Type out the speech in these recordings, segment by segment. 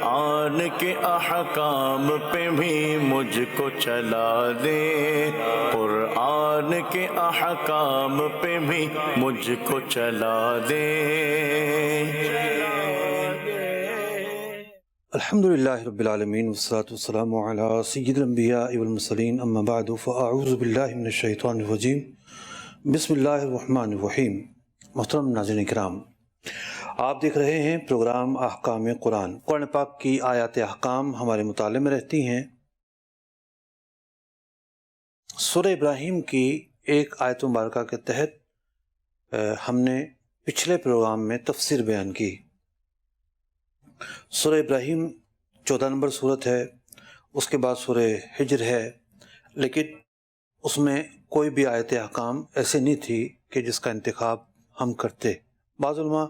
قرآن کے احکام پہ بھی مجھ کو چلا دے، قرآن کے احکام پہ بھی مجھ کو چلا دے۔ الحمدللہ رب العالمین والصلاة والسلام علی سید الانبیاء والمرسلین، اما بعد فاعوذ باللہ من الشیطان الرجیم، بسم اللہ الرحمن الرحیم۔ محترم ناظرین کرام، آپ دیکھ رہے ہیں پروگرام احکام قرآن۔ قرآن پاک کی آیات احکام ہمارے مطالعے میں رہتی ہیں۔ سورہ ابراہیم کی ایک آیت مبارکہ کے تحت ہم نے پچھلے پروگرام میں تفسیر بیان کی۔ سورہ ابراہیم 14 نمبر صورت ہے، اس کے بعد سورہ ہجر ہے، لیکن اس میں کوئی بھی آیت احکام ایسے نہیں تھی کہ جس کا انتخاب ہم کرتے۔ بعض علماء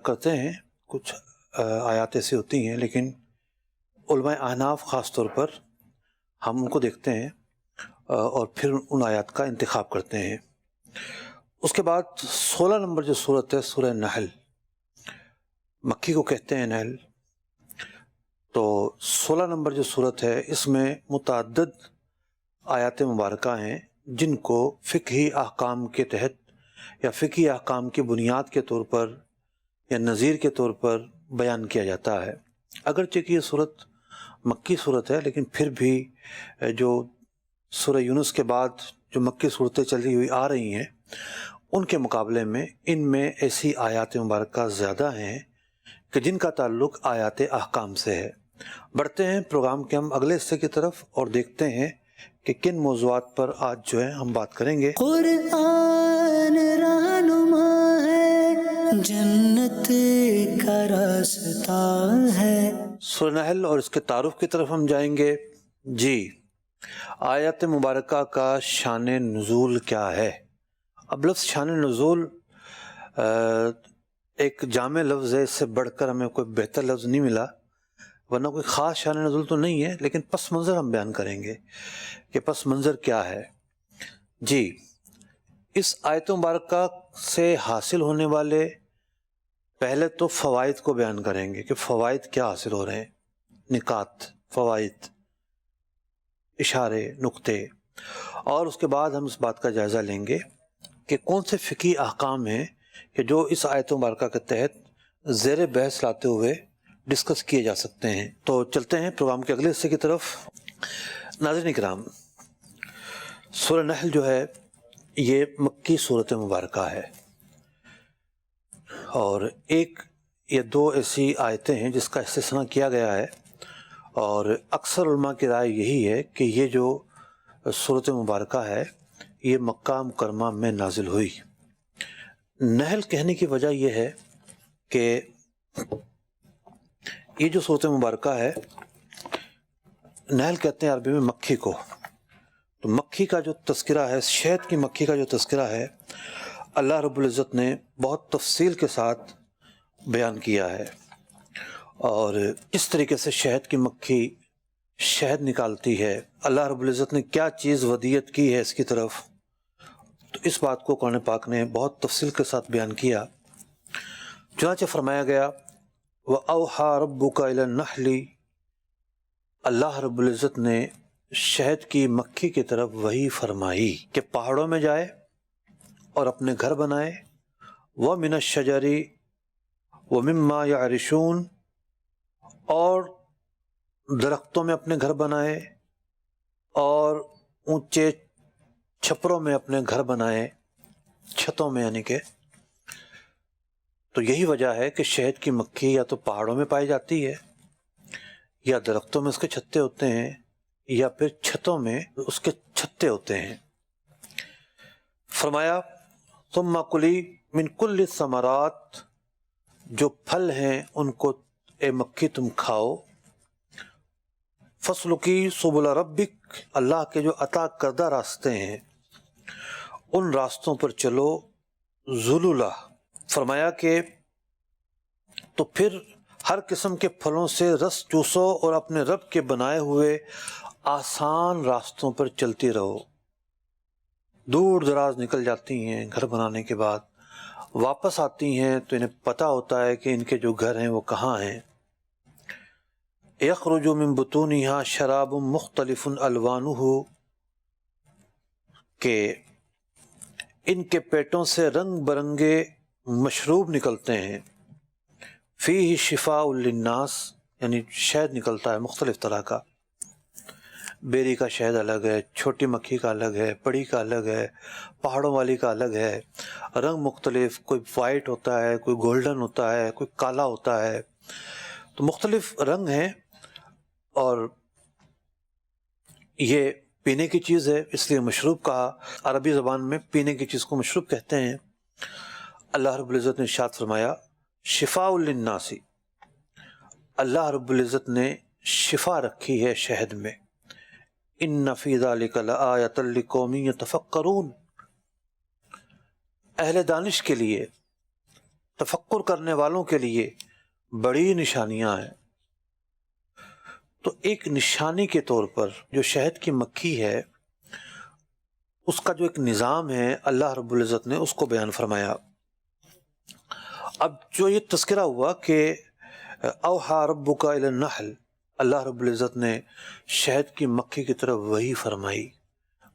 کرتے ہیں، کچھ آیات ایسی ہوتی ہیں، لیکن علماء احناف خاص طور پر ہم ان کو دیکھتے ہیں اور پھر ان آیات کا انتخاب کرتے ہیں۔ اس کے بعد 16 نمبر جو صورت ہے سورہ نحل، مکی کو کہتے ہیں نحل، تو 16 نمبر جو صورت ہے اس میں متعدد آیات مبارکہ ہیں جن کو فقہی احکام کے تحت یا فقہی احکام کی بنیاد کے طور پر یا نظیر کے طور پر بیان کیا جاتا ہے۔ اگرچہ کہ یہ صورت مکی صورت ہے، لیکن پھر بھی جو سورہ یونس کے بعد جو مکی صورتیں چلی ہوئی آ رہی ہیں ان کے مقابلے میں ان میں ایسی آیات مبارکہ زیادہ ہیں کہ جن کا تعلق آیات احکام سے ہے۔ بڑھتے ہیں پروگرام کے ہم اگلے حصے کی طرف اور دیکھتے ہیں کہ کن موضوعات پر آج جو ہے ہم بات کریں گے۔ قرآن رہنما ہے، جنت کا راستہ ہے۔ سورہ نحل اور اس کے تعارف کی طرف ہم جائیں گے۔ جی، آیات مبارکہ کا شان نزول کیا ہے؟ اب لفظ شان نزول ایک جامع لفظ ہے، اس سے بڑھ کر ہمیں کوئی بہتر لفظ نہیں ملا، ورنہ کوئی خاص شان نزول تو نہیں ہے، لیکن پس منظر ہم بیان کریں گے کہ پس منظر کیا ہے۔ جی، اس آیت مبارکہ سے حاصل ہونے والے پہلے تو فوائد کو بیان کریں گے کہ فوائد کیا حاصل ہو رہے ہیں، نکات، فوائد، اشارے، نقطے، اور اس کے بعد ہم اس بات کا جائزہ لیں گے کہ کون سے فقہی احکام ہیں کہ جو اس آیت مبارکہ کے تحت زیر بحث لاتے ہوئے ڈسکس کیے جا سکتے ہیں۔ تو چلتے ہیں پروگرام کے اگلے حصے کی طرف۔ ناظرین کرام، سورہ نحل جو ہے یہ مکی صورت مبارکہ ہے، اور ایک یا دو ایسی آیتیں ہیں جس کا استثناء کیا گیا ہے، اور اکثر علماء کی رائے یہی ہے کہ یہ جو صورت مبارکہ ہے یہ مکہ مکرمہ میں نازل ہوئی۔ نحل کہنے کی وجہ یہ ہے کہ یہ جو صورت مبارکہ ہے، نحل کہتے ہیں عربی میں مکھی کو، تو مکھی کا جو تذکرہ ہے، شہد کی مکھی کا جو تذکرہ ہے، اللہ رب العزت نے بہت تفصیل کے ساتھ بیان کیا ہے، اور کس طریقے سے شہد کی مکھی شہد نکالتی ہے، اللہ رب العزت نے کیا چیز ودیت کی ہے اس کی طرف، تو اس بات کو قرآن پاک نے بہت تفصیل کے ساتھ بیان کیا۔ چنانچہ فرمایا گیا وَأَوْحَى رَبُّكَ إِلَى النَّحْلِ، اللہ رب العزت نے شہد کی مکھی کی طرف وحی فرمائی کہ پہاڑوں میں جائے اور اپنے گھر بنائے، وَمِنَ الشَّجَرِ وَمِمَّا يَعْرِشُونَ، اور درختوں میں اپنے گھر بنائے اور اونچے چھپروں میں اپنے گھر بنائے، چھتوں میں یعنی کہ۔ تو یہی وجہ ہے کہ شہد کی مکھی یا تو پہاڑوں میں پائی جاتی ہے، یا درختوں میں اس کے چھتے ہوتے ہیں، یا پھر چھتوں میں اس کے چھتے ہوتے ہیں۔ فرمایا ثم کلی من کل الثمرات، جو پھل ہیں ان کو اے مکھی تم کھاؤ، فسلکی سبل ربک، اللہ کے جو عطا کردہ راستے ہیں ان راستوں پر چلو، ذللا، فرمایا کہ تو پھر ہر قسم کے پھلوں سے رس چوسو اور اپنے رب کے بنائے ہوئے آسان راستوں پر چلتی رہو۔ دور دراز نکل جاتی ہیں گھر بنانے کے بعد، واپس آتی ہیں تو انہیں پتہ ہوتا ہے کہ ان کے جو گھر ہیں وہ کہاں ہیں، یخرج من بطونہا شراب مختلف الوانہ، کہ ان کے پیٹوں سے رنگ برنگے مشروب نکلتے ہیں، فیہ شفاء للناس، یعنی شہد نکلتا ہے مختلف طرح کا، بیری کا شہد الگ ہے، چھوٹی مکھی کا الگ ہے، پڑی کا الگ ہے، پہاڑوں والی کا الگ ہے، رنگ مختلف، کوئی وائٹ ہوتا ہے، کوئی گولڈن ہوتا ہے، کوئی کالا ہوتا ہے، تو مختلف رنگ ہیں، اور یہ پینے کی چیز ہے، اس لیے مشروب کہا۔ عربی زبان میں پینے کی چیز کو مشروب کہتے ہیں۔ اللہ رب العزت نے ارشاد فرمایا شفاء للناس، اللہ رب العزت نے شفا رکھی ہے شہد میں۔ ان فی ذلک لآیۃ لقوم یتفکرون، اہل دانش کے لیے، تفکر کرنے والوں کے لیے بڑی نشانیاں ہیں۔ تو ایک نشانی کے طور پر جو شہد کی مکھی ہے، اس کا جو ایک نظام ہے، اللہ رب العزت نے اس کو بیان فرمایا۔ اب جو یہ تذکرہ ہوا کہ اوحیٰ ربک الی النحل، اللہ رب العزت نے شہد کی مکھی کی طرف وحی فرمائی۔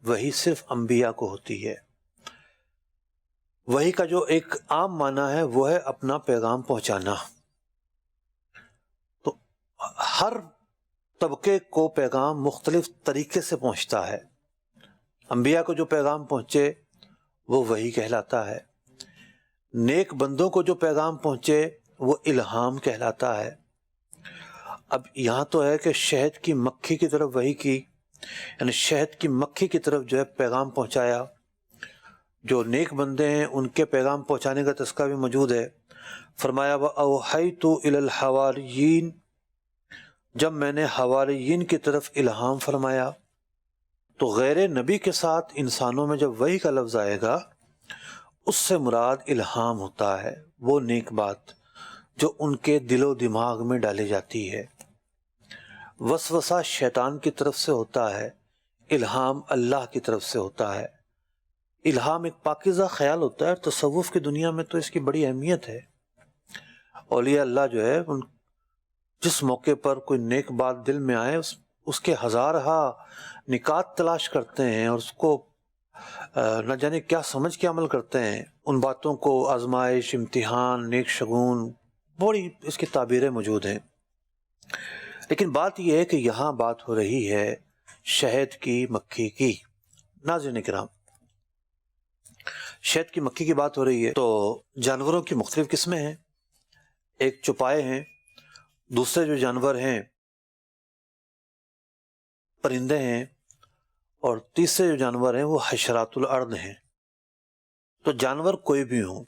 وحی صرف انبیاء کو ہوتی ہے۔ وحی کا جو ایک عام معنی ہے وہ ہے اپنا پیغام پہنچانا۔ تو ہر طبقے کو پیغام مختلف طریقے سے پہنچتا ہے۔ انبیاء کو جو پیغام پہنچے وہ وحی کہلاتا ہے، نیک بندوں کو جو پیغام پہنچے وہ الہام کہلاتا ہے۔ اب یہاں تو ہے کہ شہد کی مکھی کی طرف وحی کی، یعنی شہد کی مکھی کی طرف جو ہے پیغام پہنچایا۔ جو نیک بندے ہیں ان کے پیغام پہنچانے کا تذکرہ بھی موجود ہے۔ فرمایا وَأَوْحَيْتُ إِلَى الْحَوَارِيِّينَ، جب میں نے حواریین کی طرف الہام فرمایا۔ تو غیر نبی کے ساتھ انسانوں میں جب وحی کا لفظ آئے گا، اس سے مراد الہام ہوتا ہے، وہ نیک بات جو ان کے دل و دماغ میں ڈالی جاتی ہے۔ وسوسہ شیطان کی طرف سے ہوتا ہے، الہام اللہ کی طرف سے ہوتا ہے۔ الہام ایک پاکیزہ خیال ہوتا ہے، اور تصوف کی دنیا میں تو اس کی بڑی اہمیت ہے۔ اولیاء اللہ جو ہے جس موقع پر کوئی نیک بات دل میں آئے، اس کے ہزارہا نکات تلاش کرتے ہیں، اور اس کو نہ جانے کیا سمجھ کے عمل کرتے ہیں۔ ان باتوں کو آزمائش، امتحان، نیک شگون، بڑی اس کی تعبیریں موجود ہیں۔ لیکن بات یہ ہے کہ یہاں بات ہو رہی ہے شہد کی مکھی کی۔ ناظرین کرام، شہد کی مکھی کی بات ہو رہی ہے تو جانوروں کی مختلف قسمیں ہیں۔ ایک چوپائے ہیں، دوسرے جو جانور ہیں پرندے ہیں، اور تیسرے جو جانور ہیں وہ حشرات الارض ہیں۔ تو جانور کوئی بھی ہوں،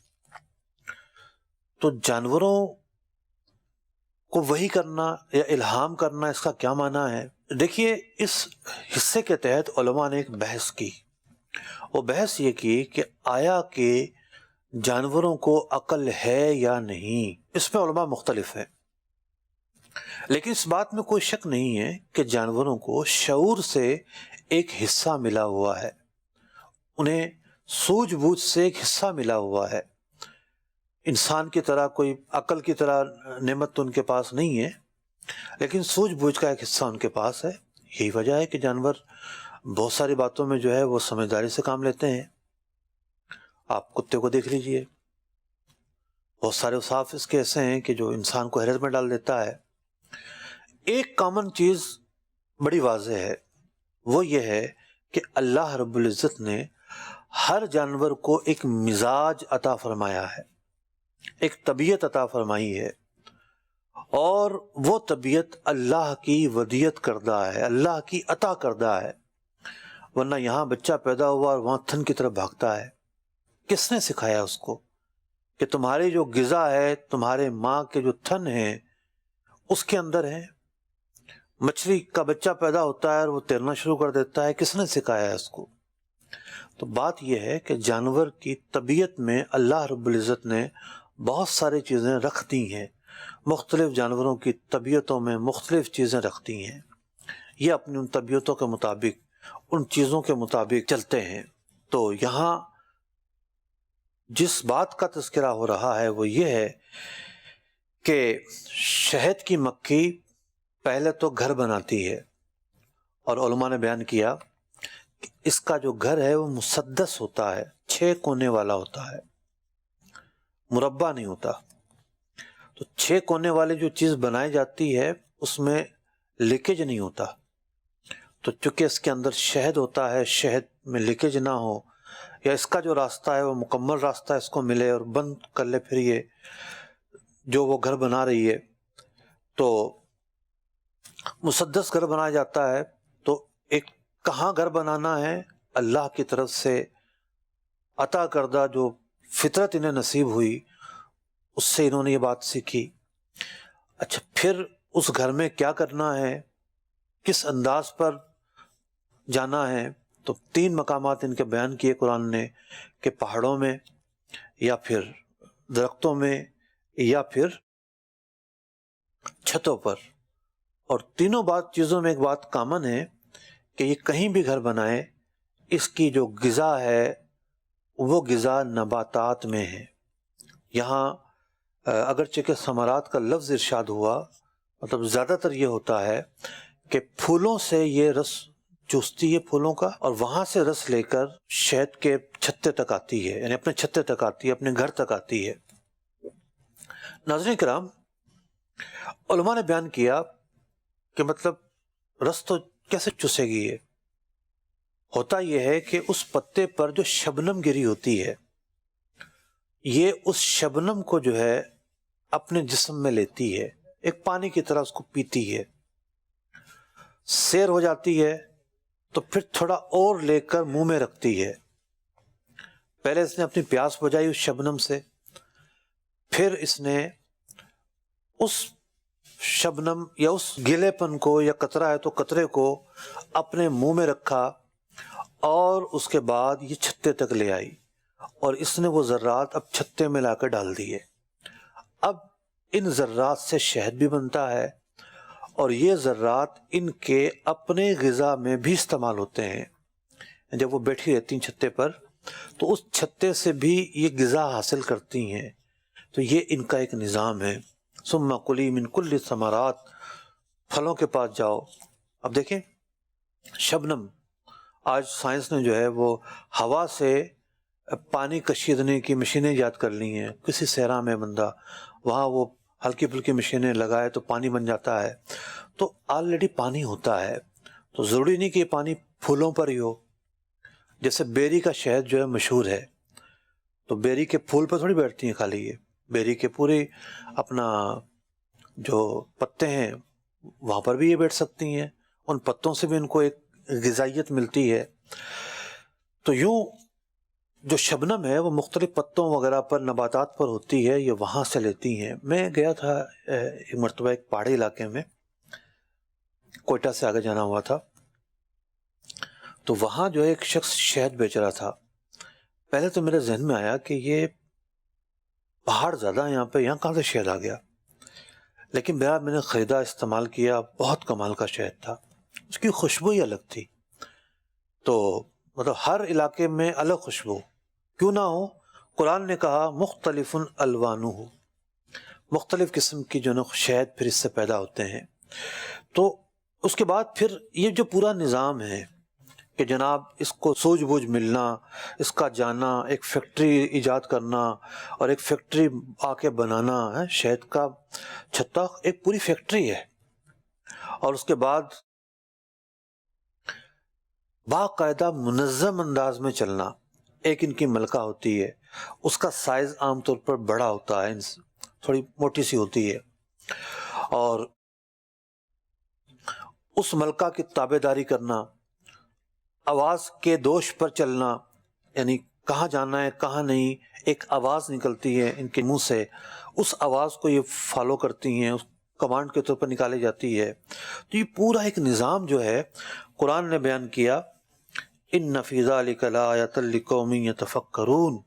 تو جانوروں کو وحی کرنا یا الہام کرنا، اس کا کیا معنی ہے؟ دیکھیے، اس حصے کے تحت علماء نے ایک بحث کی۔ وہ بحث یہ کی کہ آیا کہ جانوروں کو عقل ہے یا نہیں؟ اس میں علماء مختلف ہیں، لیکن اس بات میں کوئی شک نہیں ہے کہ جانوروں کو شعور سے ایک حصہ ملا ہوا ہے، انہیں سوجھ بوجھ سے ایک حصہ ملا ہوا ہے۔ انسان کی طرح کوئی عقل کی طرح نعمت تو ان کے پاس نہیں ہے، لیکن سوجھ بوجھ کا ایک حصہ ان کے پاس ہے۔ یہی وجہ ہے کہ جانور بہت ساری باتوں میں جو ہے وہ سمجھداری سے کام لیتے ہیں۔ آپ کتے کو دیکھ لیجئے، بہت سارے اوصاف اس کے ایسے ہیں کہ جو انسان کو حیرت میں ڈال دیتا ہے۔ ایک کامن چیز بڑی واضح ہے، وہ یہ ہے کہ اللہ رب العزت نے ہر جانور کو ایک مزاج عطا فرمایا ہے، ایک طبیعت عطا فرمائی ہے، اور وہ طبیعت اللہ کی ودیت کردہ ہے، اللہ کی عطا کردہ ہے۔ ورنہ یہاں بچہ پیدا ہوا اور وہاں تھن کی طرف بھاگتا ہے۔ کس نے سکھایا اس کو کہ تمہاری جو غذا ہے، تمہارے ماں کے جو تھن ہیں اس کے اندر ہے؟ مچھلی کا بچہ پیدا ہوتا ہے اور وہ تیرنا شروع کر دیتا ہے، کس نے سکھایا ہے اس کو؟ تو بات یہ ہے کہ جانور کی طبیعت میں اللہ رب العزت نے بہت ساری چیزیں رکھ دی ہیں، مختلف جانوروں کی طبیعتوں میں مختلف چیزیں رکھ دی ہیں، یہ اپنی ان طبیعتوں کے مطابق، ان چیزوں کے مطابق چلتے ہیں۔ تو یہاں جس بات کا تذکرہ ہو رہا ہے وہ یہ ہے کہ شہد کی مکھی پہلے تو گھر بناتی ہے، اور علماء نے بیان کیا کہ اس کا جو گھر ہے وہ مسدس ہوتا ہے، 6 کونے والا ہوتا ہے، مربع نہیں ہوتا۔ تو 6 کونے والی جو چیز بنائی جاتی ہے اس میں لیکیج نہیں ہوتا، تو چونکہ اس کے اندر شہد ہوتا ہے، شہد میں لیکیج نہ ہو، یا اس کا جو راستہ ہے وہ مکمل راستہ اس کو ملے اور بند کر لے پھر یہ جو وہ گھر بنا رہی ہے، تو مسدس گھر بنایا جاتا ہے۔ تو ایک کہاں گھر بنانا ہے؟ اللہ کی طرف سے عطا کردہ جو فطرت انہیں نصیب ہوئی اس سے انہوں نے یہ بات سیکھی۔ اچھا، پھر اس گھر میں کیا کرنا ہے، کس انداز پر جانا ہے؟ تو 3 مقامات ان کے بیان کیے قرآن نے، کہ پہاڑوں میں، یا پھر درختوں میں، یا پھر چھتوں پر۔ اور تینوں چیزوں میں ایک بات کامن ہے کہ یہ کہیں بھی گھر بنائے، اس کی جو غذا ہے وہ غذا نباتات میں ہے۔ یہاں اگرچہ کہ ثمرات کا لفظ ارشاد ہوا، مطلب زیادہ تر یہ ہوتا ہے کہ پھولوں سے یہ رس چوستی ہے پھولوں کا، اور وہاں سے رس لے کر شہد کے چھتے تک آتی ہے، یعنی اپنے چھتے تک آتی ہے، اپنے گھر تک آتی ہے۔ ناظرین کرام، علماء نے بیان کیا کہ مطلب رس تو کیسے چوسے گی؟ یہ ہوتا یہ ہے کہ اس پتے پر جو شبنم گری ہوتی ہے، یہ اس شبنم کو جو ہے اپنے جسم میں لیتی ہے، ایک پانی کی طرح اس کو پیتی ہے، سیر ہو جاتی ہے تو پھر تھوڑا اور لے کر منہ میں رکھتی ہے۔ پہلے اس نے اپنی پیاس بجھائی اس شبنم سے، پھر اس نے اس شبنم یا اس گیلے پن کو، یا قطرہ ہے تو قطرے کو اپنے منہ میں رکھا، اور اس کے بعد یہ چھتے تک لے آئی، اور اس نے وہ ذرات اب چھتے میں لا کر ڈال دیے۔ اب ان ذرات سے شہد بھی بنتا ہے، اور یہ ذرات ان کے اپنے غذا میں بھی استعمال ہوتے ہیں۔ جب وہ بیٹھی رہتی ہیں چھتے پر تو اس چھتے سے بھی یہ غذا حاصل کرتی ہیں۔ تو یہ ان کا ایک نظام ہے۔ ثم کلی من کل ثمرات، پھلوں کے پاس جاؤ۔ اب دیکھیں شبنم، آج سائنس نے جو ہے وہ ہوا سے پانی کشیدنے کی مشینیں ایجاد کر لی ہیں۔ کسی صحرا میں بندہ وہاں وہ ہلکی پھلکی مشینیں لگائے تو پانی بن جاتا ہے۔ تو آلریڈی پانی ہوتا ہے، تو ضروری نہیں کہ یہ پانی پھولوں پر ہی ہو۔ جیسے بیری کا شہد جو ہے مشہور ہے، تو بیری کے پھول پر تھوڑی بیٹھتی ہیں خالی، یہ بیری کے پورے اپنا جو پتے ہیں وہاں پر بھی یہ بیٹھ سکتی ہیں، ان پتوں سے بھی ان کو ایک غذائیت ملتی ہے۔ تو یوں جو شبنم ہے وہ مختلف پتوں وغیرہ پر، نباتات پر ہوتی ہے، یہ وہاں سے لیتی ہیں۔ میں گیا تھا ایک مرتبہ ایک پہاڑی علاقے میں، کوئٹہ سے آگے جانا ہوا تھا، تو وہاں جو ایک شخص شہد بیچ رہا تھا۔ پہلے تو میرے ذہن میں آیا کہ یہ پہاڑ زیادہ ہے یہاں کہاں سے شہد آ گیا؟ لیکن بہرحال میں نے خریدا، استعمال کیا، بہت کمال کا شہد تھا، اس کی خوشبو ہی الگ تھی۔ تو مطلب ہر علاقے میں الگ خوشبو کیوں نہ ہو، قرآن نے کہا مختلف الوانہ، مختلف قسم کی جو شہد پھر اس سے پیدا ہوتے ہیں۔ تو اس کے بعد پھر یہ جو پورا نظام ہے کہ جناب اس کو سوجھ بوجھ ملنا، اس کا جانا، ایک فیکٹری ایجاد کرنا، اور ایک فیکٹری آ کے بنانا ہے شہد کا چھتا، ایک پوری فیکٹری ہے۔ اور اس کے بعد باقاعدہ منظم انداز میں چلنا، ایک ان کی ملکہ ہوتی ہے، اس کا سائز عام طور پر بڑا ہوتا ہے، تھوڑی موٹی سی ہوتی ہے، اور اس ملکہ کی تابع داری کرنا، آواز کے دوش پر چلنا، یعنی کہاں جانا ہے کہاں نہیں، ایک آواز نکلتی ہے ان کے منہ سے، اس آواز کو یہ فالو کرتی ہیں، اس کمانڈ کے طور پر نکالی جاتی ہے۔ تو یہ پورا ایک نظام جو ہے قرآن نے بیان کیا، ان فی ذلک لآیۃ لقوم یتفکرون،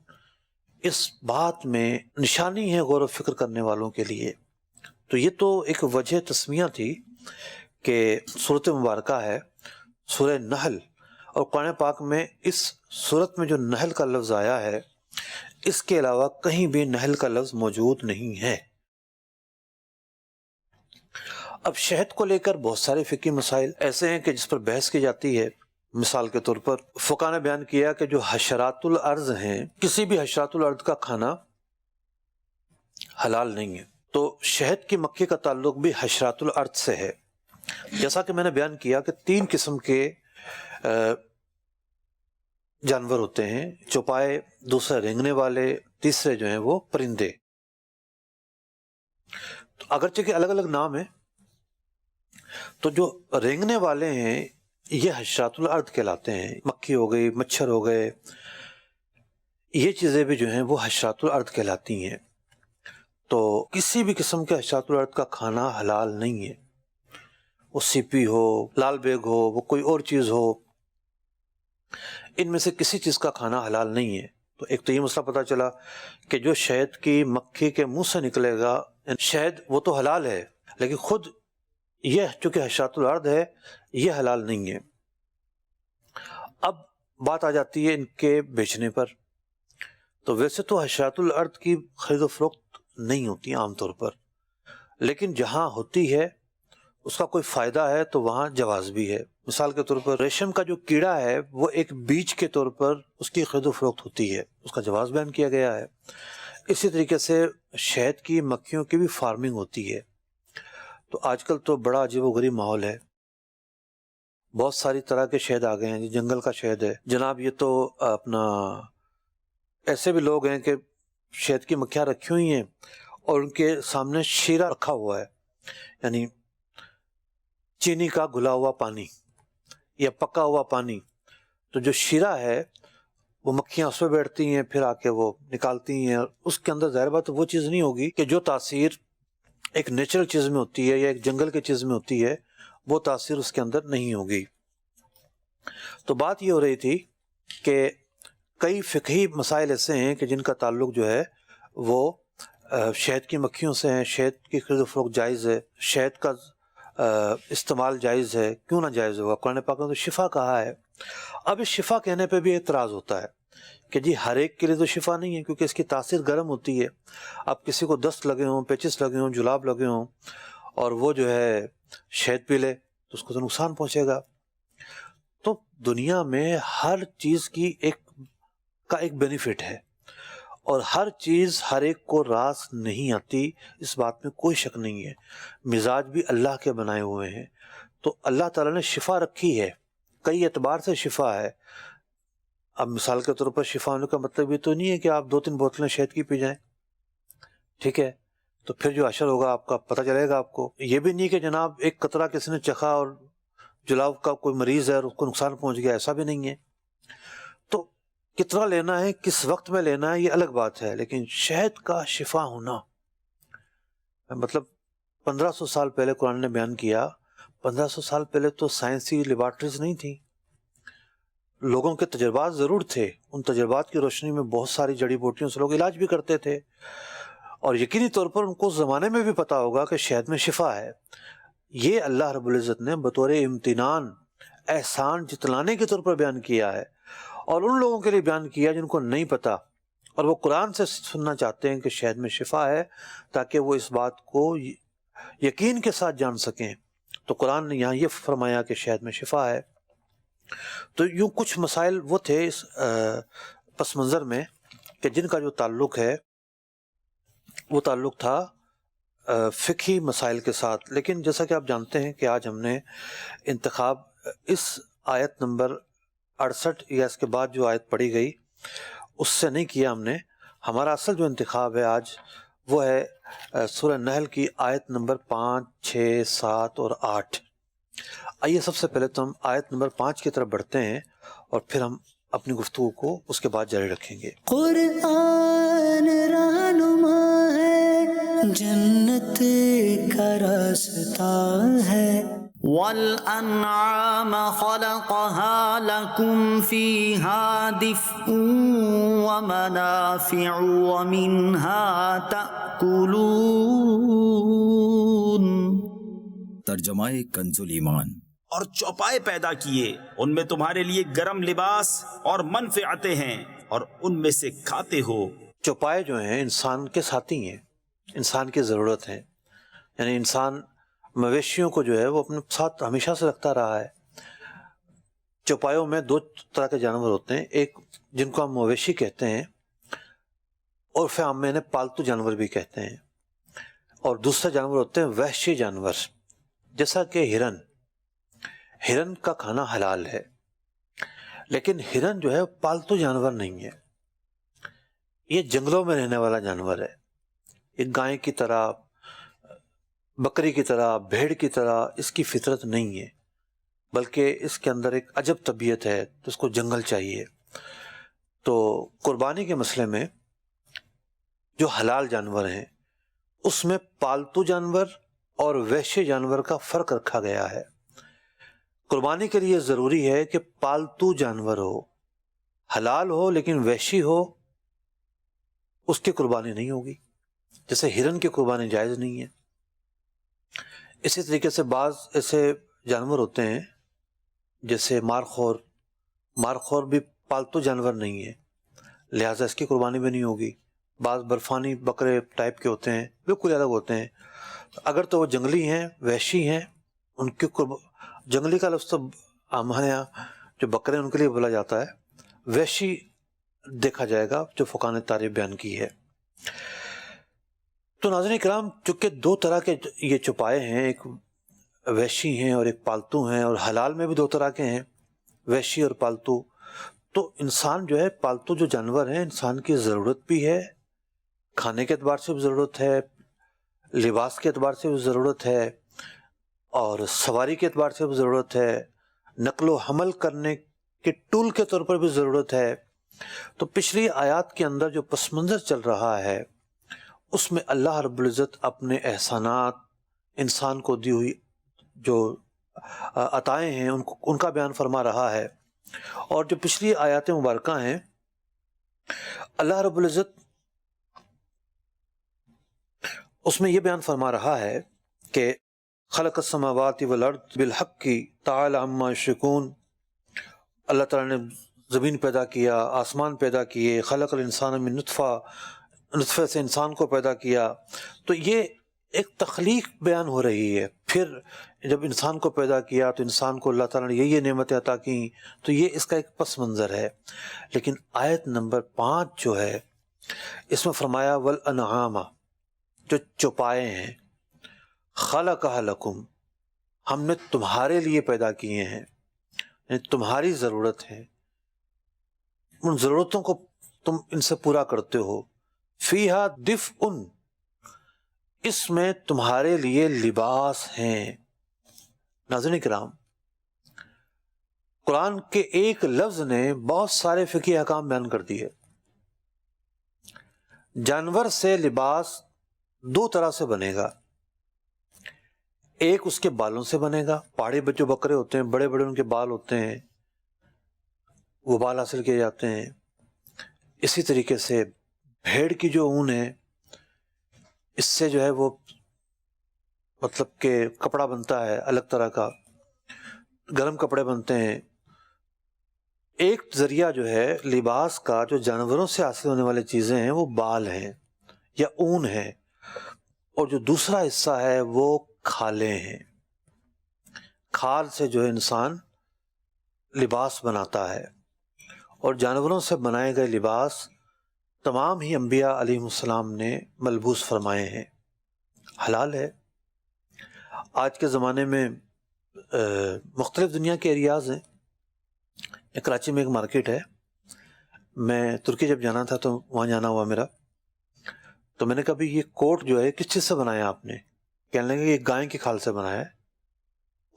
اس بات میں نشانی ہے غور و فکر کرنے والوں کے لیے۔ تو یہ تو ایک وجہ تسمیہ تھی کہ سورۃ مبارکہ ہے سورہ نحل، اور قرآن پاک میں اس سورت میں جو نحل کا لفظ آیا ہے اس کے علاوہ کہیں بھی نحل کا لفظ موجود نہیں ہے۔ اب شہد کو لے کر بہت سارے فقہی مسائل ایسے ہیں کہ جس پر بحث کی جاتی ہے. مثال کے طور پر فقہا نے بیان کیا کہ جو حشرات الارض ہیں، کسی بھی حشرات الارض کا کھانا حلال نہیں ہے. تو شہد کی مکھی کا تعلق بھی حشرات الارض سے ہے. جیسا کہ میں نے بیان کیا کہ 3 قسم کے جانور ہوتے ہیں، چوپائے، دوسرے رینگنے والے، تیسرے جو ہیں وہ پرندے. تو اگرچہ کہ الگ الگ نام ہیں، تو جو رینگنے والے ہیں یہ حشرات الارض کہلاتے ہیں. مکھی ہو گئی، مچھر ہو گئے، یہ چیزیں بھی جو ہیں وہ حشرات الارض کہلاتی ہیں. تو کسی بھی قسم کے حشرات الارض کا کھانا حلال نہیں ہے. وہ سیپی ہو، لال بیگ ہو، وہ کوئی اور چیز ہو، ان میں سے کسی چیز کا کھانا حلال نہیں ہے. تو ایک تو یہ مسئلہ پتہ چلا کہ جو شہد کی مکھی کے منہ سے نکلے گا شہد، وہ تو حلال ہے، لیکن خود یہ چونکہ حشرات الارض ہے یہ حلال نہیں ہے. اب بات آ جاتی ہے ان کے بیچنے پر. تو ویسے تو حشرات الارض کی خرید و فروخت نہیں ہوتی عام طور پر، لیکن جہاں ہوتی ہے اس کا کوئی فائدہ ہے تو وہاں جواز بھی ہے. مثال کے طور پر ریشم کا جو کیڑا ہے وہ ایک بیج کے طور پر اس کی خرید و فروخت ہوتی ہے، اس کا جواز بیان کیا گیا ہے. اسی طریقے سے شہد کی مکھیوں کی بھی فارمنگ ہوتی ہے. تو آج کل تو بڑا عجیب و غریب ماحول ہے، بہت ساری طرح کے شہد آ گئے ہیں. جنگل کا شہد ہے جناب، یہ تو اپنا ایسے بھی لوگ ہیں کہ شہد کی مکھیاں رکھی ہوئی ہیں اور ان کے سامنے شیرہ رکھا ہوا ہے، یعنی چینی کا گھلا ہوا پانی یا پکا ہوا پانی. تو جو شیرہ ہے وہ مکھیاں اس پہ بیٹھتی ہیں، پھر آ کے وہ نکالتی ہیں. اس کے اندر ظاہر بات وہ چیز نہیں ہوگی کہ جو تاثیر ایک نیچرل چیز میں ہوتی ہے یا ایک جنگل کی چیز میں ہوتی ہے، وہ تاثیر اس کے اندر نہیں ہوگی. تو بات یہ ہو رہی تھی کہ کئی فقہی مسائل ایسے ہیں کہ جن کا تعلق جو ہے وہ شہد کی مکھیوں سے ہیں. شہد کی خرید و فروخت جائز ہے، شہد کا استعمال جائز ہے، کیوں نہ جائز ہوگا؟ قرآن پاک نے تو شفا کہا ہے. اب اس شفا کہنے پہ بھی اعتراض ہوتا ہے کہ جی ہر ایک کے لیے تو شفا نہیں ہے، کیونکہ اس کی تاثیر گرم ہوتی ہے. اب کسی کو دست لگے ہوں، پیچس لگے ہوں، جلاب لگے ہوں اور وہ جو ہے شہد پی لے تو اس کو تو نقصان پہنچے گا. تو دنیا میں ہر چیز کی ایک بینیفٹ ہے، اور ہر چیز ہر ایک کو راس نہیں آتی، اس بات میں کوئی شک نہیں ہے. مزاج بھی اللہ کے بنائے ہوئے ہیں. تو اللہ تعالیٰ نے شفا رکھی ہے، کئی اعتبار سے شفا ہے. اب مثال کے طور پر شفا ہونے کا مطلب یہ تو نہیں ہے کہ آپ 2-3 بوتلیں شہد کی پی جائیں، ٹھیک ہے، تو پھر جو اثر ہوگا آپ کا پتہ چلے گا آپ کو. یہ بھی نہیں کہ جناب ایک قطرہ کسی نے چکھا اور جلاب کا کوئی مریض ہے اور اس کو نقصان پہنچ گیا، ایسا بھی نہیں ہے. تو کتنا لینا ہے، کس وقت میں لینا ہے، یہ الگ بات ہے. لیکن شہد کا شفا ہونا، مطلب 1500 سال پہلے قرآن نے بیان کیا، 1500 سال پہلے تو سائنسی لیبارٹریز نہیں تھیں، لوگوں کے تجربات ضرور تھے. ان تجربات کی روشنی میں بہت ساری جڑی بوٹیوں سے لوگ علاج بھی کرتے تھے، اور یقینی طور پر ان کو اس زمانے میں بھی پتا ہوگا کہ شہد میں شفا ہے. یہ اللہ رب العزت نے بطور امتنان، احسان جتلانے کے طور پر بیان کیا ہے، اور ان لوگوں کے لیے بیان کیا جن کو نہیں پتا اور وہ قرآن سے سننا چاہتے ہیں کہ شہد میں شفا ہے، تاکہ وہ اس بات کو یقین کے ساتھ جان سکیں. تو قرآن نے یہاں یہ فرمایا کہ شہد میں شفا ہے. تو یوں کچھ مسائل وہ تھے اس پس منظر میں کہ جن کا جو تعلق ہے وہ تعلق تھا فقہی مسائل کے ساتھ. لیکن جیسا کہ آپ جانتے ہیں کہ آج ہم نے انتخاب اس آیت نمبر 68 یا اس کے بعد جو آیت پڑھی گئی اس سے نہیں کیا ہم نے. ہمارا اصل جو انتخاب ہے آج وہ ہے سورہ نحل کی آیت نمبر 5، 6، 7 اور 8. آئیے سب سے پہلے تو ہم آیت نمبر 5 کی طرف بڑھتے ہیں اور پھر ہم اپنی گفتگو کو اس کے بعد جاری رکھیں گے. قرآن رہنما ہے، جنت کا راستہ ہے. وَالْأَنْعَامَ خَلَقَهَا لَكُمْ فِيهَا دِفْءٌ وَمَنَافِعُ وَمِنْهَا تَأْكُلُونَ. ترجمہ کنز الایمان. اور چوپائے پیدا کیے، ان میں تمہارے لیے گرم لباس اور منفعتیں ہیں، اور ان میں سے کھاتے ہو. چوپائے جو ہیں انسان کے ساتھی ہیں، انسان کی ضرورت ہے. یعنی انسان مویشیوں کو جو ہے وہ اپنے ساتھ ہمیشہ سے رکھتا رہا ہے۔ چوپایوں میں دو طرح کے جانور ہوتے ہیں، ایک جن کو ہم مویشی کہتے ہیں اور پھر عام میں انہیں پالتو جانور بھی کہتے ہیں، اور دوسرے جانور ہوتے ہیں وحشی جانور، جیسا کہ ہرن کا کھانا حلال ہے، لیکن ہرن جو ہے پالتو جانور نہیں ہے، یہ جنگلوں میں رہنے والا جانور ہے، یہ گائے کی طرح، بکری کی طرح، بھیڑ کی طرح اس کی فطرت نہیں ہے، بلکہ اس کے اندر ایک عجب طبیعت ہے، تو اس کو جنگل چاہیے۔ تو قربانی کے مسئلے میں جو حلال جانور ہیں اس میں پالتو جانور اور وحشی جانور کا فرق رکھا گیا ہے۔ قربانی کے لیے ضروری ہے کہ پالتو جانور ہو، حلال ہو لیکن وحشی ہو، اس کی قربانی نہیں ہوگی، جیسے ہرن کی قربانی جائز نہیں ہے۔ اسی طریقے سے بعض ایسے جانور ہوتے ہیں جیسے مارخور بھی پالتو جانور نہیں ہے، لہٰذا اس کی قربانی بھی نہیں ہوگی۔ بعض برفانی بکرے ٹائپ کے ہوتے ہیں، بالکل الگ ہوتے ہیں، اگر تو وہ جنگلی ہیں، وحشی ہیں، ان کی جنگلی کا لفظ تو ہمارے یہاں جو بکرے ہیں ان کے لیے بولا جاتا ہے، وحشی دیکھا جائے گا جو فقہاء نے تعریف بیان کی ہے۔ تو ناظرین کرام، چونکہ دو طرح کے یہ چوپائے ہیں، ایک وحشی ہیں اور ایک پالتو ہیں، اور حلال میں بھی دو طرح کے ہیں، وحشی اور پالتو، تو انسان جو ہے پالتو جو جانور ہیں انسان کی ضرورت بھی ہے، کھانے کے اعتبار سے بھی ضرورت ہے، لباس کے اعتبار سے بھی ضرورت ہے، اور سواری کے اعتبار سے بھی ضرورت ہے، نقل و حمل کرنے کے ٹول کے طور پر بھی ضرورت ہے۔ تو پچھلی آیات کے اندر جو پس منظر چل رہا ہے اس میں اللہ رب العزت اپنے احسانات، انسان کو دی ہوئی جو عطائیں ہیں ان کا بیان فرما رہا ہے، اور جو پچھلی آیات مبارکہ ہیں اللہ رب العزت اس میں یہ بیان فرما رہا ہے کہ خلق السماوات والارض بالحق تعالی عما یشرکون، اللہ تعالیٰ نے زمین پیدا کیا، آسمان پیدا کیے، خلق الانسان من نطفے سے انسان کو پیدا کیا، تو یہ ایک تخلیق بیان ہو رہی ہے۔ پھر جب انسان کو پیدا کیا تو انسان کو اللہ تعالیٰ نے یہ نعمتیں عطا کیں، تو یہ اس کا ایک پس منظر ہے۔ لیکن آیت نمبر 5 جو ہے اس میں فرمایا والانعام، جو چوپائے ہیں، خلقھا لکم، ہم نے تمہارے لیے پیدا کیے ہیں، یعنی تمہاری ضرورت ہے، ان ضرورتوں کو تم ان سے پورا کرتے ہو۔ فیہا دفء، اس میں تمہارے لیے لباس ہیں۔ ناظرین کرام، قرآن کے ایک لفظ نے بہت سارے فقہی احکام بیان کر دیے۔ جانور سے لباس دو طرح سے بنے گا، ایک اس کے بالوں سے بنے گا، پہاڑی جو بکرے ہوتے ہیں بڑے بڑے ان کے بال ہوتے ہیں، وہ بال حاصل کیے جاتے ہیں۔ اسی طریقے سے بھیڑ کی جو اون ہے اس سے جو ہے وہ مطلب کہ کپڑا بنتا ہے الگ طرح کا، گرم کپڑے بنتے ہیں۔ ایک ذریعہ جو ہے لباس کا جو جانوروں سے حاصل ہونے والی چیزیں ہیں وہ بال ہیں یا اون ہے، اور جو دوسرا حصہ ہے وہ کھالیں ہیں۔ کھال سے جو ہے انسان لباس بناتا ہے، اور جانوروں سے بنائے گئے لباس تمام ہی انبیاء علیہ السلام نے ملبوس فرمائے ہیں، حلال ہے۔ آج کے زمانے میں مختلف دنیا کے ایریاز ہیں، کراچی میں ایک مارکیٹ ہے، میں ترکی جب جانا تھا تو وہاں جانا ہوا میرا، تو میں نے کہا بھی یہ کوٹ جو ہے کس چیز سے بنایا آپ نے؟ کہنے لگے یہ گائے کی کھال سے بنایا ہے،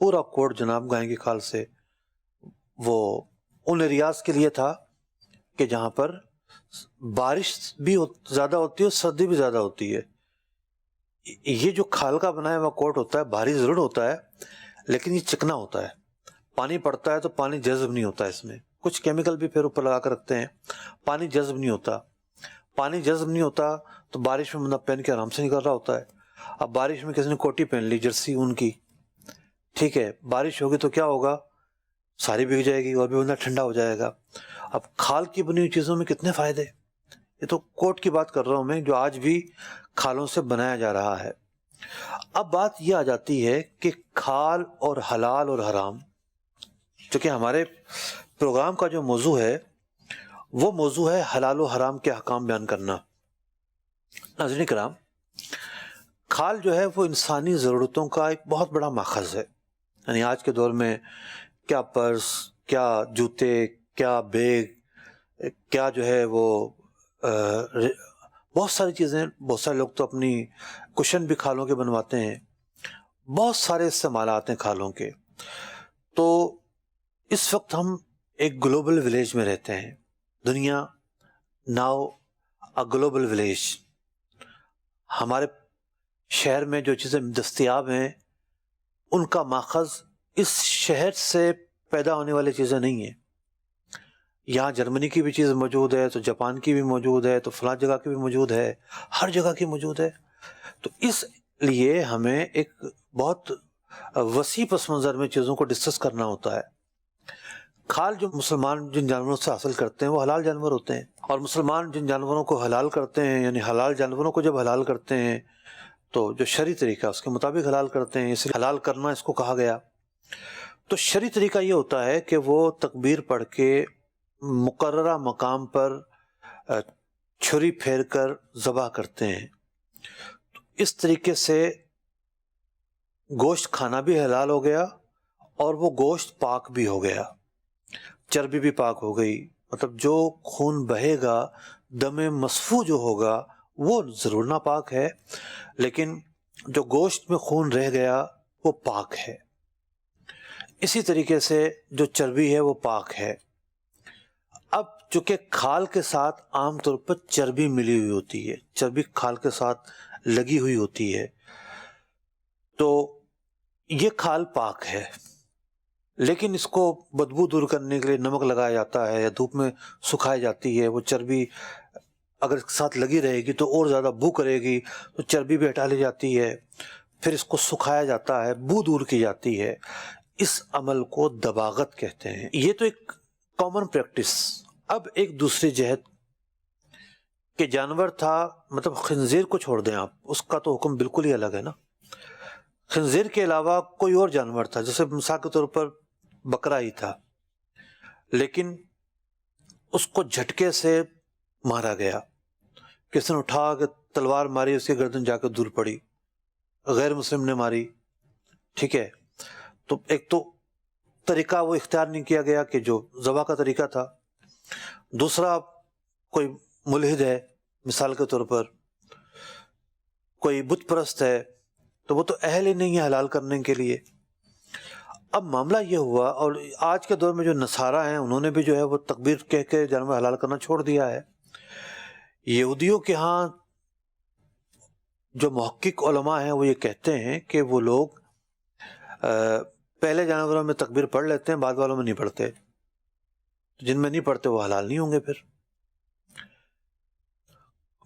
پورا کوٹ جناب گائے کی کھال سے۔ وہ ان ایریاز کے لیے تھا کہ جہاں پر بارش بھی زیادہ ہوتی ہے اور سردی بھی زیادہ ہوتی ہے۔ یہ جو کھال کا بنایا ہوا کوٹ ہوتا ہے بھاری ضرور ہوتا ہے، لیکن یہ چکنا ہوتا ہے، پانی پڑتا ہے تو پانی جذب نہیں ہوتا، اس میں کچھ کیمیکل بھی پھر اوپر لگا کر رکھتے ہیں، پانی جذب نہیں ہوتا۔ پانی جذب نہیں ہوتا تو بارش میں بندہ پہن کے آرام سے نکل رہا ہوتا ہے۔ اب بارش میں کسی نے کوٹی پہن لی جرسی ان کی، ٹھیک ہے، بارش ہوگی تو کیا ہوگا، ساری بھیگ جائے گی اور بھی بندہ ٹھنڈا ہو جائے گا۔ اب کھال کی بنی ہوئی چیزوں میں کتنے فائدے، یہ تو کوٹ کی بات کر رہا ہوں میں جو آج بھی کھالوں سے بنایا جا رہا ہے۔ اب بات یہ آ جاتی ہے کہ کھال اور حلال اور حرام، چونکہ ہمارے پروگرام کا جو موضوع ہے وہ موضوع ہے حلال و حرام کے احکام بیان کرنا۔ ناظرین کرام، کھال جو ہے وہ انسانی ضرورتوں کا ایک بہت بڑا ماخذ ہے۔ یعنی آج کے دور میں کیا پرس، کیا جوتے، کیا بیگ، کیا جو ہے وہ بہت ساری چیزیں، بہت سارے لوگ تو اپنی کشن بھی کھالوں کے بنواتے ہیں، بہت سارے استعمالات ہیں کھالوں کے۔ تو اس وقت ہم ایک گلوبل ولیج میں رہتے ہیں، دنیا ناؤ اے گلوبل ولیج۔ ہمارے شہر میں جو چیزیں دستیاب ہیں ان کا ماخذ اس شہر سے پیدا ہونے والی چیزیں نہیں ہیں۔ یہاں جرمنی کی بھی چیز موجود ہے، تو جاپان کی بھی موجود ہے، تو فلاں جگہ کی بھی موجود ہے، ہر جگہ کی موجود ہے۔ تو اس لیے ہمیں ایک بہت وسیع پس منظر میں چیزوں کو ڈسکس کرنا ہوتا ہے۔ کھال جو مسلمان جن جانوروں سے حاصل کرتے ہیں وہ حلال جانور ہوتے ہیں، اور مسلمان جن جانوروں کو حلال کرتے ہیں، یعنی حلال جانوروں کو جب حلال کرتے ہیں تو جو شرعی طریقہ اس کے مطابق حلال کرتے ہیں، اس لیے حلال کرنا اس کو کہا گیا۔ تو شرعی طریقہ یہ ہوتا ہے کہ وہ تکبیر پڑھ کے مقررہ مقام پر چھری پھیر کر ذبح کرتے ہیں۔ اس طریقے سے گوشت کھانا بھی حلال ہو گیا، اور وہ گوشت پاک بھی ہو گیا، چربی بھی پاک ہو گئی۔ مطلب جو خون بہے گا، دم مصفوع جو ہوگا وہ ضرور ناپاک ہے، لیکن جو گوشت میں خون رہ گیا وہ پاک ہے۔ اسی طریقے سے جو چربی ہے وہ پاک ہے۔ اب چونکہ کھال کے ساتھ عام طور پر چربی ملی ہوئی ہوتی ہے، چربی کھال کے ساتھ لگی ہوئی ہوتی ہے، تو یہ کھال پاک ہے، لیکن اس کو بدبو دور کرنے کے لیے نمک لگایا جاتا ہے یا دھوپ میں سکھائی جاتی ہے۔ وہ چربی اگر اس کے ساتھ لگی رہے گی تو اور زیادہ بو کرے گی، تو چربی بھی ہٹا لی جاتی ہے، پھر اس کو سکھایا جاتا ہے، بو دور کی جاتی ہے۔ اس عمل کو دباغت کہتے ہیں۔ یہ تو ایک کامن پریکٹس۔ اب ایک دوسری جہت کہ جانور تھا، مطلب خنزیر کو چھوڑ دیں آپ، اس کا تو حکم بالکل ہی الگ ہے نا۔ خنزیر کے علاوہ کوئی اور جانور تھا، جیسے مثال کے طور پر بکرا ہی تھا، لیکن اس کو جھٹکے سے مارا گیا، کسی نے اٹھا کے تلوار ماری، اس کی گردن جا کے دور پڑی، غیر مسلم نے ماری، ٹھیک ہے۔ تو ایک تو طریقہ وہ اختیار نہیں کیا گیا کہ جو ذبح کا طریقہ تھا، دوسرا کوئی ملحد ہے مثال کے طور پر، کوئی بت پرست ہے، تو وہ تو اہل ہی نہیں ہے حلال کرنے کے لیے۔ اب معاملہ یہ ہوا، اور آج کے دور میں جو نصارہ ہیں انہوں نے بھی جو ہے وہ تکبیر کہہ کے جانور حلال کرنا چھوڑ دیا ہے۔ یہودیوں کے ہاں جو محقق علماء ہیں وہ یہ کہتے ہیں کہ وہ لوگ پہلے جانوروں میں تکبیر پڑھ لیتے ہیں، بعد والوں میں نہیں پڑھتے، جن میں نہیں پڑھتے وہ حلال نہیں ہوں گے۔ پھر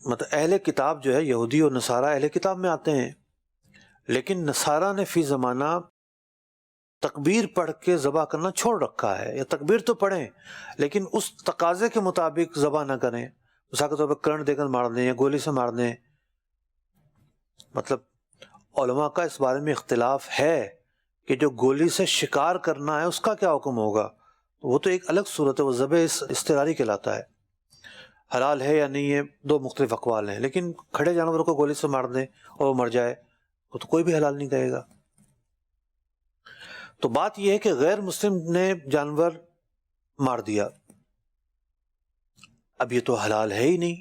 مطلب اہل کتاب جو ہے، یہودی اور نصارہ اہل کتاب میں آتے ہیں، لیکن نصارہ نے فی زمانہ تکبیر پڑھ کے ذبح کرنا چھوڑ رکھا ہے، یا تکبیر تو پڑھیں لیکن اس تقاضے کے مطابق ذبح نہ کریں، مثال کے طور پر کرنٹ دے کر مار دیں یا گولی سے مار دیں۔ مطلب علماء کا اس بارے میں اختلاف ہے کہ جو گولی سے شکار کرنا ہے اس کا کیا حکم ہوگا، وہ تو ایک الگ صورت ہے، وہ ذبح استراری کہلاتا ہے، حلال ہے یا نہیں ہے دو مختلف اقوال ہیں۔ لیکن کھڑے جانوروں کو گولی سے مار دیں اور وہ مر جائے وہ تو کوئی بھی حلال نہیں کہے گا۔ تو بات یہ ہے کہ غیر مسلم نے جانور مار دیا، اب یہ تو حلال ہے ہی نہیں،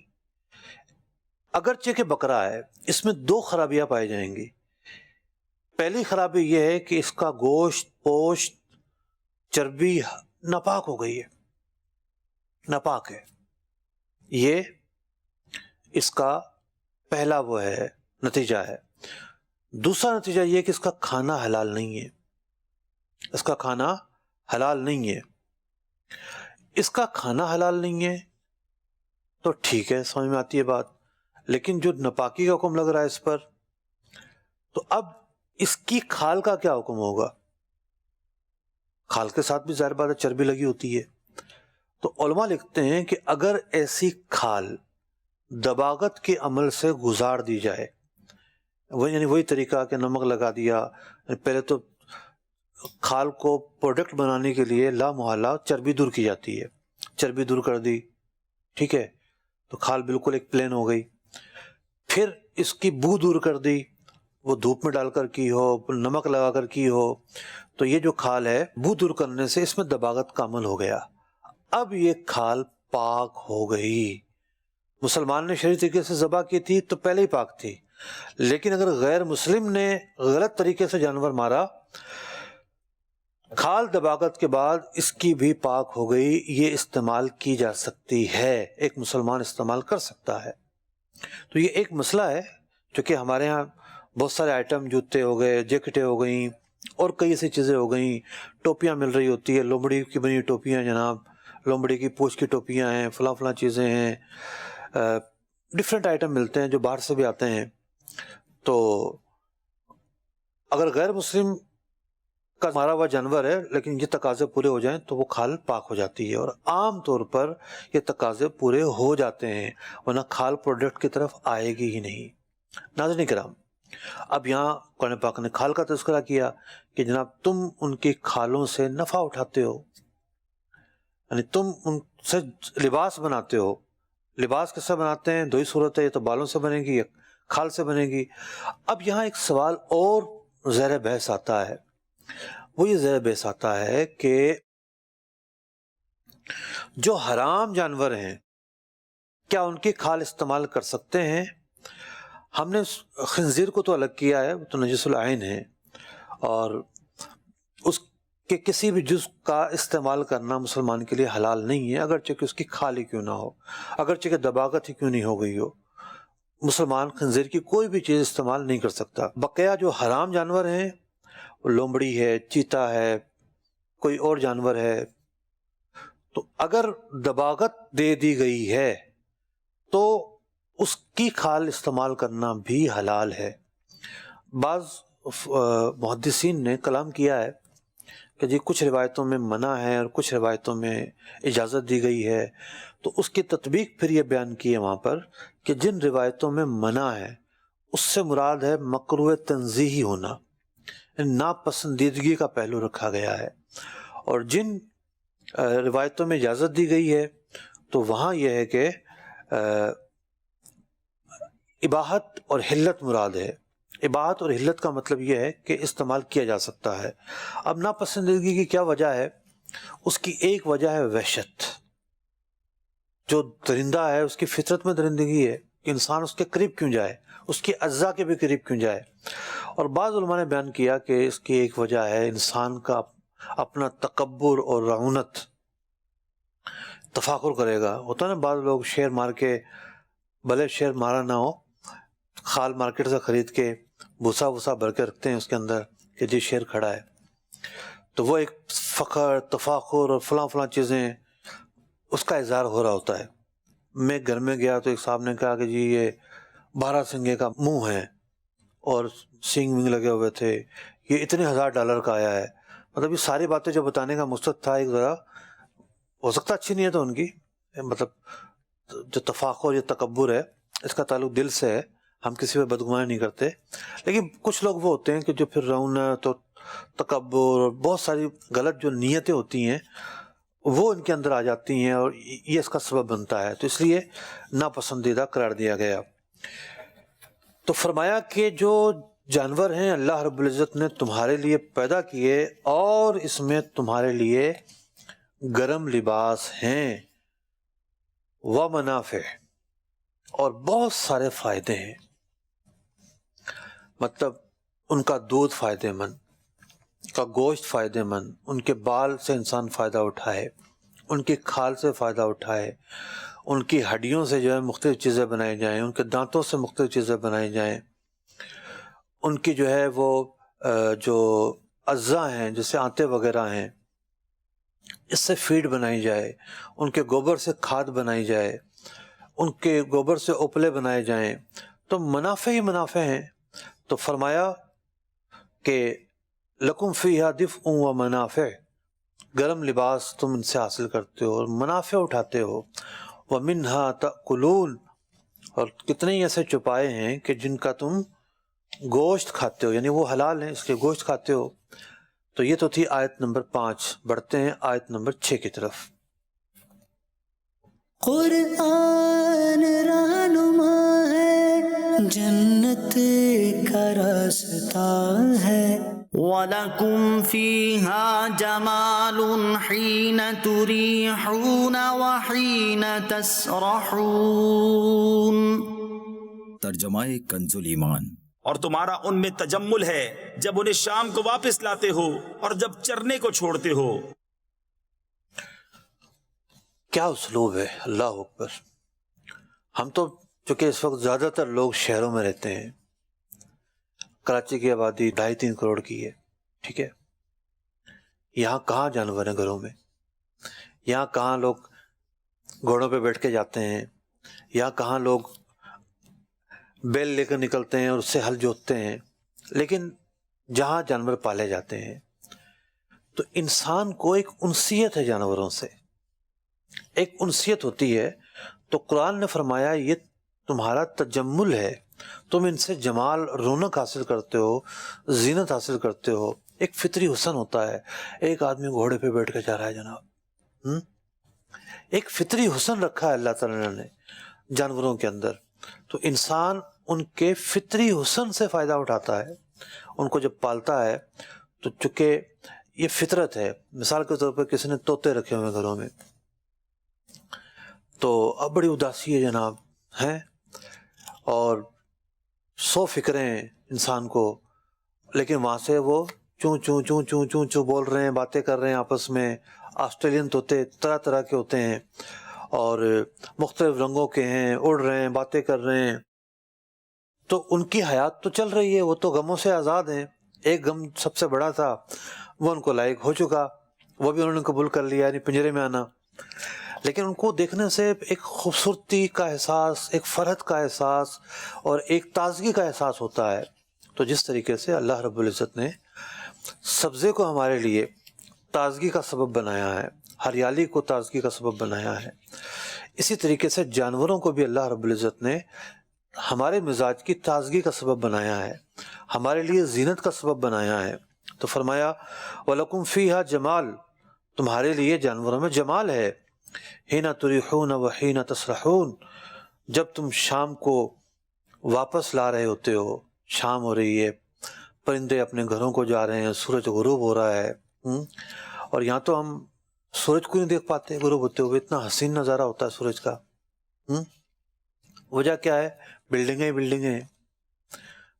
اگرچہ کہ بکرا ہے۔ اس میں دو خرابیاں پائی جائیں گی۔ پہلی خرابی یہ ہے کہ اس کا گوشت، پوشت، چربی ناپاک ہو گئی ہے، ناپاک ہے۔ یہ اس کا پہلا وہ ہے نتیجہ ہے۔ دوسرا نتیجہ یہ ہے کہ اس کا کھانا حلال نہیں ہے، اس کا کھانا حلال نہیں ہے۔ اس کا کھانا حلال نہیں ہے تو ٹھیک ہے، سمجھ میں آتی ہے بات، لیکن جو ناپاکی کا حکم لگ رہا ہے اس پر، تو اب اس کی کھال کا کیا حکم ہوگا؟ کھال کے ساتھ بھی ظاہر بات ہے چربی لگی ہوتی ہے۔ تو علماء لکھتے ہیں کہ اگر ایسی کھال دباغت کے عمل سے گزار دی جائے، یعنی وہی طریقہ کہ نمک لگا دیا. پہلے تو کھال کو پروڈکٹ بنانے کے لیے لا محالہ چربی دور کی جاتی ہے، چربی دور کر دی، ٹھیک ہے، تو کھال بالکل ایک پلین ہو گئی. پھر اس کی بو دور کر دی، وہ دھوپ میں ڈال کر کی ہو، نمک لگا کر کی ہو، تو یہ جو کھال ہے بو دور کرنے سے اس میں دباغت کا عمل ہو گیا. اب یہ کھال پاک ہو گئی. مسلمان نے شرعی طریقے سے ذبح کی تھی تو پہلے ہی پاک تھی، لیکن اگر غیر مسلم نے غلط طریقے سے جانور مارا، کھال دباغت کے بعد اس کی بھی پاک ہو گئی. یہ استعمال کی جا سکتی ہے، ایک مسلمان استعمال کر سکتا ہے. تو یہ ایک مسئلہ ہے، چونکہ ہمارے ہاں بہت سارے آئٹم، جوتے ہو گئے، جیکٹیں ہو گئیں، اور کئی ایسی چیزیں ہو گئیں، ٹوپیاں مل رہی ہوتی ہے، لومڑی کی بنی ٹوپیاں، جناب لومڑی کی پوچھ کی ٹوپیاں ہیں، فلاں فلاں چیزیں ہیں، ڈفرینٹ آئٹم ملتے ہیں جو باہر سے بھی آتے ہیں. تو اگر غیر مسلم کا مارا ہوا جانور ہے لیکن یہ تقاضے پورے ہو جائیں تو وہ کھال پاک ہو جاتی ہے، اور عام طور پر یہ تقاضے پورے ہو جاتے ہیں، ورنہ کھال پروڈکٹ کی طرف آئے گی ہی نہیں. ناظرین کرام، اب یہاں قرآن پاک نے کھال کا تذکرہ کیا کہ جناب تم ان کی کھالوں سے نفع اٹھاتے ہو، یعنی تم ان سے لباس بناتے ہو. لباس کس سے بناتے ہیں؟ دو ہی صورت ہے، یا تو بالوں سے بنے گی یا کھال سے بنے گی. اب یہاں ایک سوال اور زیر بحث آتا ہے، وہ یہ زیر بحث آتا ہے کہ جو حرام جانور ہیں کیا ان کی کھال استعمال کر سکتے ہیں؟ ہم نے خنزیر کو تو الگ کیا ہے، وہ تو نجس العین ہے، اور اس کے کسی بھی جزء کا استعمال کرنا مسلمان کے لیے حلال نہیں ہے، اگرچہ کہ اس کی کھال ہی کیوں نہ ہو، اگرچہ کہ دباغت ہی کیوں نہیں ہو گئی ہو. مسلمان خنزیر کی کوئی بھی چیز استعمال نہیں کر سکتا. بقیہ جو حرام جانور ہیں، لومڑی ہے، چیتا ہے، کوئی اور جانور ہے، تو اگر دباغت دے دی گئی ہے تو اس کی کھال استعمال کرنا بھی حلال ہے. بعض محدثین نے کلام کیا ہے کہ جی کچھ روایتوں میں منع ہے اور کچھ روایتوں میں اجازت دی گئی ہے، تو اس کی تطبیق پھر یہ بیان کی ہے وہاں پر کہ جن روایتوں میں منع ہے اس سے مراد ہے مکروہ تنزیہی ہونا، ناپسندیدگی کا پہلو رکھا گیا ہے، اور جن روایتوں میں اجازت دی گئی ہے تو وہاں یہ ہے کہ اباحت اور حلت مراد ہے. اباحت اور حلت کا مطلب یہ ہے کہ استعمال کیا جا سکتا ہے. اب ناپسندیدگی کی کیا وجہ ہے؟ اس کی ایک وجہ ہے وحشت. جو درندہ ہے اس کی فطرت میں درندگی ہے کہ انسان اس کے قریب کیوں جائے، اس کی اعضاء کے بھی قریب کیوں جائے. اور بعض علماء نے بیان کیا کہ اس کی ایک وجہ ہے انسان کا اپنا تکبر اور رعونت، تفاخر کرے گا. ہوتا ہے نا بعض لوگ شیر مار کے، بھلے شیر مارا نہ ہو، کھال مارکیٹ سے خرید کے بھوسا وسا بھر کے رکھتے ہیں اس کے اندر کہ جی شیر کھڑا ہے، تو وہ ایک فخر، تفاخر اور فلاں فلاں چیزیں اس کا اظہار ہو رہا ہوتا ہے. میں گھر میں گیا تو ایک صاحب نے کہا کہ جی یہ 12 سنگے کا منہ ہے اور سینگ ونگ لگے ہوئے تھے، یہ اتنے $1000 کا آیا ہے. مطلب یہ ساری باتیں جو بتانے کا مقصد تھا، ایک ذرا ہو سکتا اچھی نہیں ہے تو ان کی، مطلب جو تفاخر یا تکبر ہے اس کا تعلق دل سے ہے، ہم کسی پہ بدگمانی نہیں کرتے. لیکن کچھ لوگ وہ ہوتے ہیں کہ جو پھر رعونت اور تکبر اور بہت ساری غلط جو نیتیں ہوتی ہیں وہ ان کے اندر آ جاتی ہیں اور یہ اس کا سبب بنتا ہے، تو اس لیے ناپسندیدہ قرار دیا گیا. تو فرمایا کہ جو جانور ہیں اللہ رب العزت نے تمہارے لیے پیدا کیے اور اس میں تمہارے لیے گرم لباس ہیں، ومنافع، اور بہت سارے فائدے ہیں. مطلب ان کا دودھ فائدے مند، ان کا گوشت فائدے مند، ان کے بال سے انسان فائدہ اٹھائے، ان کی کھال سے فائدہ اٹھائے، ان کی ہڈیوں سے جو ہے مختلف چیزیں بنائی جائیں، ان کے دانتوں سے مختلف چیزیں بنائی جائیں، ان کی جو ہے وہ جو اعضاء ہیں جیسے آنتے وغیرہ ہیں اس سے فیڈ بنائی جائے، ان کے گوبر سے کھاد بنائی جائے، ان کے گوبر سے اوپلے بنائے جائیں، تو منافع ہی منافع ہیں. تو فرمایا کہ لکم فیہا دفء و منافع، گرم لباس تم ان سے حاصل کرتے ہو اور منافع اٹھاتے ہو. ومنہا تأکلون، اور کتنے ہی ایسے چوپائے ہیں کہ جن کا تم گوشت کھاتے ہو، یعنی وہ حلال ہیں اس لیے گوشت کھاتے ہو. تو یہ تو تھی آیت نمبر 5. بڑھتے ہیں آیت نمبر 6 کی طرف. قرآن رہنما ہے، جنت کا راستہ ہے. وَلَكُمْ فِيهَا جَمَالٌ حِينَ تُرِيحُونَ وَحِينَ تَسْرَحُونَ. ترجمہ کنز ایمان. اور تمہارا ان میں تجمل ہے جب انہیں شام کو واپس لاتے ہو اور جب چرنے کو چھوڑتے ہو. کیا اسلوب ہے، اللہ اکبر. ہم تو چونکہ اس وقت زیادہ تر لوگ شہروں میں رہتے ہیں. کراچی کی آبادی 2.5-3 کروڑ کی ہے، ٹھیک ہے. یہاں کہاں جانور ہیں گھروں میں؟ یہاں کہاں لوگ گھوڑوں پہ بیٹھ کے جاتے ہیں؟ یہاں کہاں لوگ بیل لے کر نکلتے ہیں اور اس سے ہل جوتتے ہیں؟ لیکن جہاں جانور پالے جاتے ہیں تو انسان کو ایک انسیت ہے جانوروں سے، ایک انسیت ہوتی ہے. تو قرآن نے فرمایا یہ تمہارا تجمل ہے، تم ان سے جمال، رونق حاصل کرتے ہو، زینت حاصل کرتے ہو. ایک فطری حسن ہوتا ہے. ایک آدمی گھوڑے پہ بیٹھ کے جا رہا ہے جناب، ایک فطری حسن رکھا ہے اللہ تعالیٰ نے جانوروں کے اندر. تو انسان ان کے فطری حسن سے فائدہ اٹھاتا ہے. ان کو جب پالتا ہے تو چونکہ یہ فطرت ہے. مثال کے طور پر کسی نے طوطے رکھے ہوئے گھروں میں، تو اب بڑی اداسی ہے جناب ہیں، اور 100 فکریں انسان کو، لیکن وہاں سے وہ چوں چوں چوں چوں چوں چوں بول رہے ہیں، باتیں کر رہے ہیں آپس میں. آسٹریلین طوطے طرح طرح کے ہوتے ہیں اور مختلف رنگوں کے ہیں، اڑ رہے ہیں، باتیں کر رہے ہیں. تو ان کی حیات تو چل رہی ہے، وہ تو غموں سے آزاد ہیں. ایک غم سب سے بڑا تھا، وہ ان کو لائق ہو چکا، وہ بھی انہوں نے قبول کر لیا، یعنی پنجرے میں آنا. لیکن ان کو دیکھنے سے ایک خوبصورتی کا احساس، ایک فرحت کا احساس اور ایک تازگی کا احساس ہوتا ہے. تو جس طریقے سے اللہ رب العزت نے سبزے کو ہمارے لیے تازگی کا سبب بنایا ہے، ہریالی کو تازگی کا سبب بنایا ہے، اسی طریقے سے جانوروں کو بھی اللہ رب العزت نے ہمارے مزاج کی تازگی کا سبب بنایا ہے، ہمارے لیے زینت کا سبب بنایا ہے. تو فرمایا وَلَكُمْ فِيهَا جَمَال، تمہارے لیے جانوروں میں جمال ہے. حِينَ تُرِيحُونَ وَحِينَ تَسْرَحُونَ، جب تم شام کو واپس لا رہے ہوتے ہو، شام ہو رہی ہے، پرندے اپنے گھروں کو جا رہے ہیں، سورج غروب ہو رہا ہے. اور یہاں تو ہم سورج کو نہیں دیکھ پاتے غروب ہوتے ہوئے، اتنا حسین نظارہ ہوتا ہے سورج کا. وجہ کیا ہے؟ بلڈنگیں ہی بلڈنگیں ہیں.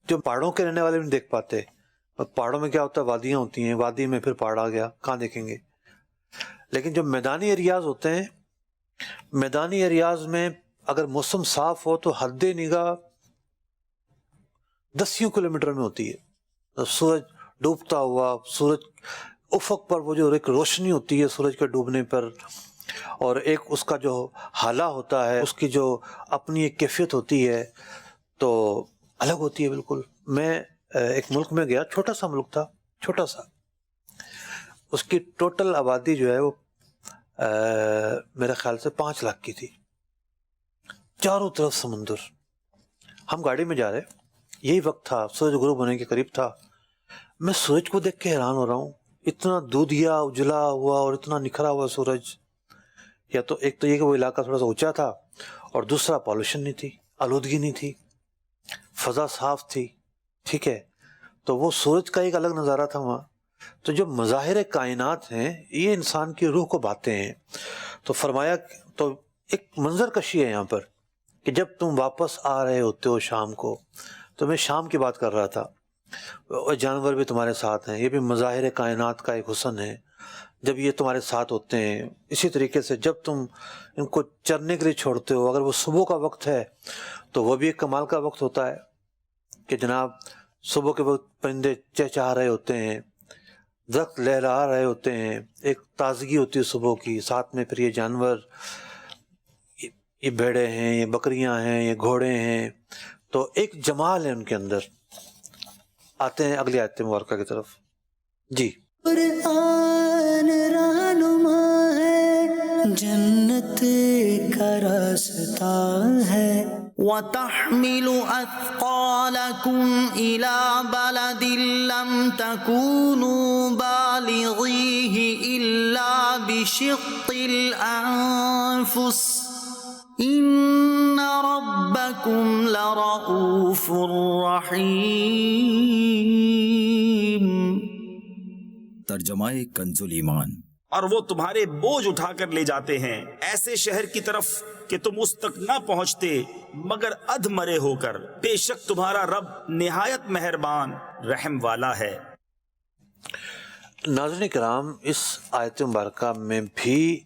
جو پہاڑوں کے رہنے والے نہیں دیکھ پاتے. اور پہاڑوں میں کیا ہوتا ہے؟ وادیاں ہوتی ہیں، وادی میں پھر پہاڑ آ گیا، کہاں دیکھیں گے؟ لیکن جو میدانی ایریاز ہوتے ہیں، میدانی ایریاز میں اگر موسم صاف ہو تو حد نگاہ 10 کلومیٹر میں ہوتی ہے. سورج ڈوبتا ہوا، سورج افق پر وہ جو ایک روشنی ہوتی ہے سورج کے ڈوبنے پر، اور ایک اس کا جو حالہ ہوتا ہے، اس کی جو اپنی ایک کیفیت ہوتی ہے تو الگ ہوتی ہے بالکل. میں ایک ملک میں گیا، چھوٹا سا ملک تھا، چھوٹا سا. اس کی ٹوٹل آبادی جو ہے وہ میرے خیال سے 5 لاکھ کی تھی. چاروں طرف سمندر. ہم گاڑی میں جا رہے، یہی وقت تھا، سورج غروب ہونے کے قریب تھا. میں سورج کو دیکھ کے حیران ہو رہا ہوں، اتنا دودھیا اجلا ہوا اور اتنا نکھرا ہوا سورج. یا تو ایک تو یہ کہ وہ علاقہ تھوڑا سا اونچا تھا، اور دوسرا پالوشن نہیں تھی، آلودگی نہیں تھی، فضا صاف تھی، ٹھیک ہے. تو وہ سورج کا ایک الگ نظارہ تھا وہاں. تو جو مظاہر کائنات ہیں یہ انسان کی روح کو بھاتے ہیں. تو فرمایا، تو ایک منظر کشی ہے یہاں پر کہ جب تم واپس آ رہے ہوتے ہو شام کو، تو میں شام کی بات کر رہا تھا، جانور بھی تمہارے ساتھ ہیں، یہ بھی مظاہر کائنات کا ایک حسن ہے جب یہ تمہارے ساتھ ہوتے ہیں. اسی طریقے سے جب تم ان کو چرنے کے لیے چھوڑتے ہو، اگر وہ صبح کا وقت ہے تو وہ بھی ایک کمال کا وقت ہوتا ہے کہ جناب صبح کے وقت پرندے چہچہا رہے ہوتے ہیں، درخت لہرا رہے ہوتے ہیں، ایک تازگی ہوتی ہے صبح کی. ساتھ میں پھر یہ جانور، یہ بھیڑیں ہیں، یہ بکریاں ہیں، یہ گھوڑے ہیں، تو ایک جمال ہے ان کے اندر. آتے ہیں اگلی آیت مبارکہ کی طرف. جی. قرآن رہنما ہے، جنت کا راستہ ہے. وَتَحْمِلُ أَثْقَالَكُمْ إِلَى بَلَدٍ لَّمْ تَكُونُوا بَالِغِيهِ إِلَّا بِشِقِّ الْأَنفُسِ إِنَّ رَبَّكُمْ لَرَءُوفٌ رَحِيمٌ۔ ترجمہ کنزُ الایمان۔ اور وہ تمہارے بوجھ اٹھا کر لے جاتے ہیں ایسے شہر کی طرف کہ تم اس تک نہ پہنچتے مگر ادھ مرے ہو کر، بے شک تمہارا رب نہایت مہربان رحم والا ہے۔ ناظرین کرام، اس آیت مبارکہ میں بھی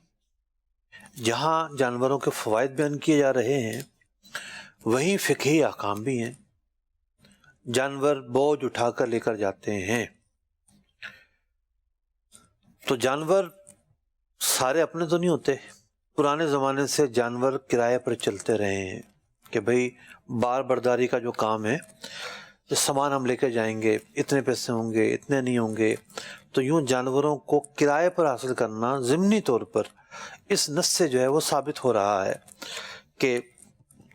جہاں جانوروں کے فوائد بیان کیے جا رہے ہیں وہیں فقہی احکام بھی ہیں۔ جانور بوجھ اٹھا کر لے کر جاتے ہیں تو جانور سارے اپنے تو نہیں ہوتے۔ پرانے زمانے سے جانور کرائے پر چلتے رہے ہیں کہ بھئی بار برداری کا جو کام ہے، سامان ہم لے کے جائیں گے، اتنے پیسے ہوں گے، اتنے نہیں ہوں گے، تو یوں جانوروں کو کرائے پر حاصل کرنا ضمنی طور پر اس نص سے جو ہے وہ ثابت ہو رہا ہے کہ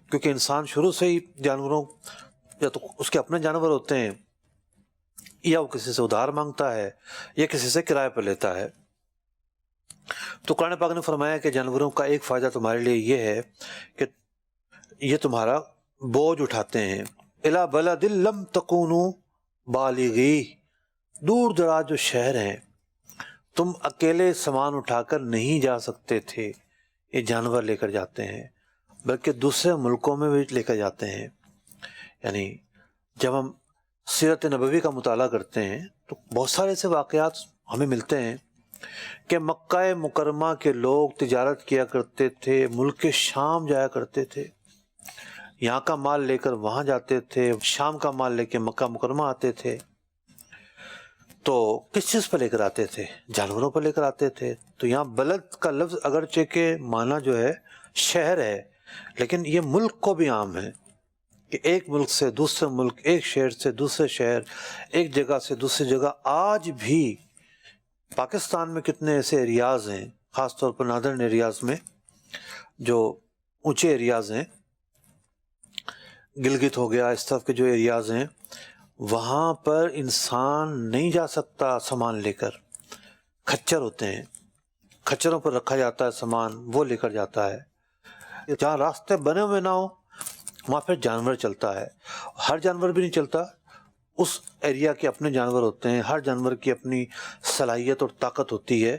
کیونکہ انسان شروع سے ہی جانوروں یا تو اس کے اپنے جانور ہوتے ہیں یا وہ کسی سے ادھار مانگتا ہے یا کسی سے کرائے پر لیتا ہے۔ تو قرآن پاک نے فرمایا کہ جانوروں کا ایک فائدہ تمہارے لیے یہ ہے کہ یہ تمہارا بوجھ اٹھاتے ہیں۔ اِلَى بَلَدٍ لَّمْ تَكُونُوا بَالِغِيهِ، دور دراز جو شہر ہیں تم اکیلے سامان اٹھا کر نہیں جا سکتے تھے، یہ جانور لے کر جاتے ہیں، بلکہ دوسرے ملکوں میں بھی لے کر جاتے ہیں۔ یعنی جب ہم سیرت نبوی کا مطالعہ کرتے ہیں تو بہت سارے ایسے واقعات ہمیں ملتے ہیں کہ مکہ مکرمہ کے لوگ تجارت کیا کرتے تھے، ملک شام جایا کرتے تھے، یہاں کا مال لے کر وہاں جاتے تھے، شام کا مال لے کے مکہ مکرمہ آتے تھے۔ تو کس چیز پر لے کر آتے تھے؟ جانوروں پر لے کر آتے تھے۔ تو یہاں بلد کا لفظ اگرچہ کہ معنی جو ہے شہر ہے، لیکن یہ ملک کو بھی عام ہے کہ ایک ملک سے دوسرے ملک، ایک شہر سے دوسرے شہر، ایک جگہ سے دوسری جگہ۔ آج بھی پاکستان میں کتنے ایسے ایریاز ہیں، خاص طور پر نادرن ایریاز میں، جو اونچے ایریاز ہیں، گلگت ہو گیا، اس طرف کے جو ایریاز ہیں، وہاں پر انسان نہیں جا سکتا سامان لے کر۔ کھچر ہوتے ہیں، کھچروں پر رکھا جاتا ہے سامان، وہ لے کر جاتا ہے۔ جہاں راستے بنے ہوئے نہ ہوں وہاں پھر جانور چلتا ہے۔ ہر جانور بھی نہیں چلتا، اس ایریا کے اپنے جانور ہوتے ہیں، ہر جانور کی اپنی صلاحیت اور طاقت ہوتی ہے۔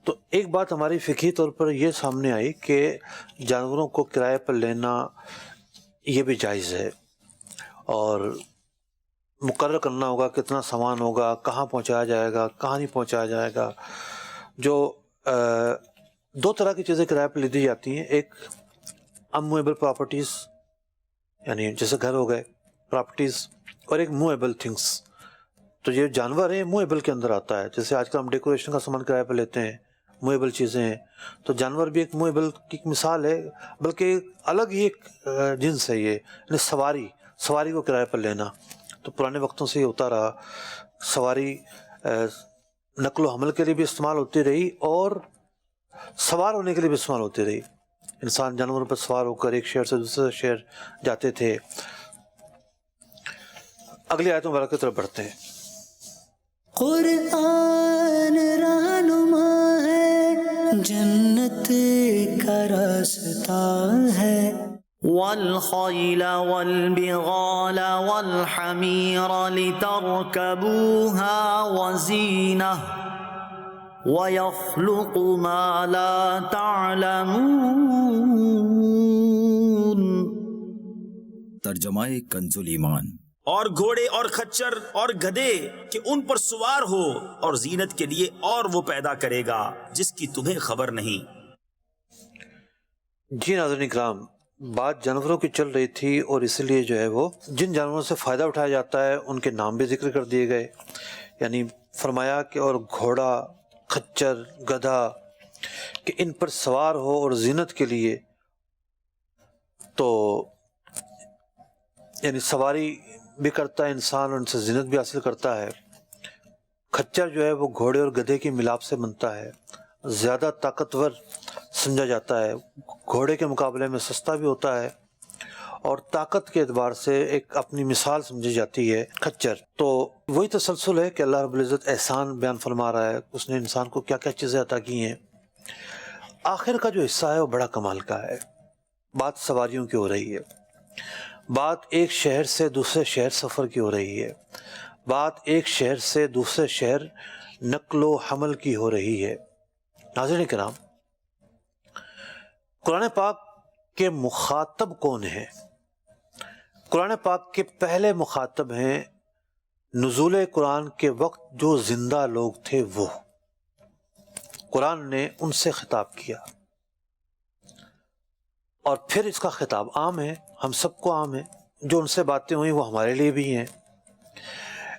تو ایک بات ہماری فقہی طور پر یہ سامنے آئی کہ جانوروں کو کرائے پر لینا یہ بھی جائز ہے، اور مقرر کرنا ہوگا کتنا سامان ہوگا، کہاں پہنچایا جائے گا، کہاں نہیں پہنچایا جائے گا۔ جو دو طرح کی چیزیں کرائے پر لی دی جاتی ہیں، ایک انموویبل پراپرٹیز یعنی جیسے گھر ہو گئے پراپرٹیز، اور ایک موویبل تھنگس۔ تو یہ جانور ہیں موویبل کے اندر آتا ہے، جیسے آج کل ہم ڈیکوریشن کا سامان کرائے پر لیتے ہیں، موویبل چیزیں ہیں، تو جانور بھی ایک موویبل کی مثال ہے، بلکہ الگ ہی ایک جنس ہے یہ، یعنی سواری کو کرائے پر لینا۔ تو پرانے وقتوں سے یہ ہوتا رہا، سواری نقل و حمل کے لیے بھی استعمال ہوتی رہی اور سوار ہونے کے لیے بھی استعمال ہوتی رہی۔ انسان جانوروں پر سوار ہو کر ایک شہر سے دوسرے شہر جاتے تھے۔ اگلی آیت مبارکہ کی طرف بڑھتے ہیں۔ قرآن رہنما ہے، جنت کا راستہ ہے۔ والخیل والبغال والحمیر لترکبوها وزینہ وَيَخْلُقُ مَا لَا تَعْلَمُونَ۔ ترجمہ کنز الایمان۔ اور گھوڑے اور خچر اور گدھے کہ ان پر سوار ہو، اور زینت کے لیے اور وہ پیدا کرے گا جس کی تمہیں خبر نہیں۔ جی ناظرین اکرام، بات جانوروں کی چل رہی تھی، اور اس لیے جو ہے وہ جن جانوروں سے فائدہ اٹھایا جاتا ہے ان کے نام بھی ذکر کر دیے گئے۔ یعنی فرمایا کہ اور گھوڑا، خچر، گدھا کہ ان پر سوار ہو اور زینت کے لیے، تو یعنی سواری بھی کرتا ہے انسان اور ان سے زینت بھی حاصل کرتا ہے۔ خچر جو ہے وہ گھوڑے اور گدھے کی ملاپ سے بنتا ہے، زیادہ طاقتور سمجھا جاتا ہے، گھوڑے کے مقابلے میں سستا بھی ہوتا ہے اور طاقت کے اعتبار سے ایک اپنی مثال سمجھی جاتی ہے کھچر. تو وہی تسلسل ہے کہ اللہ رب العزت احسان بیان فرما رہا ہے، اس نے انسان کو کیا کیا چیزیں عطا کی ہیں. آخر کا جو حصہ ہے وہ بڑا کمال کا ہے. بات سواریوں کی ہو رہی ہے، بات ایک شہر سے دوسرے شہر سفر کی ہو رہی ہے، بات ایک شہر سے دوسرے شہر نقل و حمل کی ہو رہی ہے. ناظرین کرام، قرآن پاک کے مخاطب کون ہیں؟ قرآن پاک کے پہلے مخاطب ہیں نزول قرآن کے وقت جو زندہ لوگ تھے. وہ قرآن نے ان سے خطاب کیا، اور پھر اس کا خطاب عام ہے، ہم سب کو عام ہے. جو ان سے باتیں ہوئیں وہ ہمارے لیے بھی ہیں.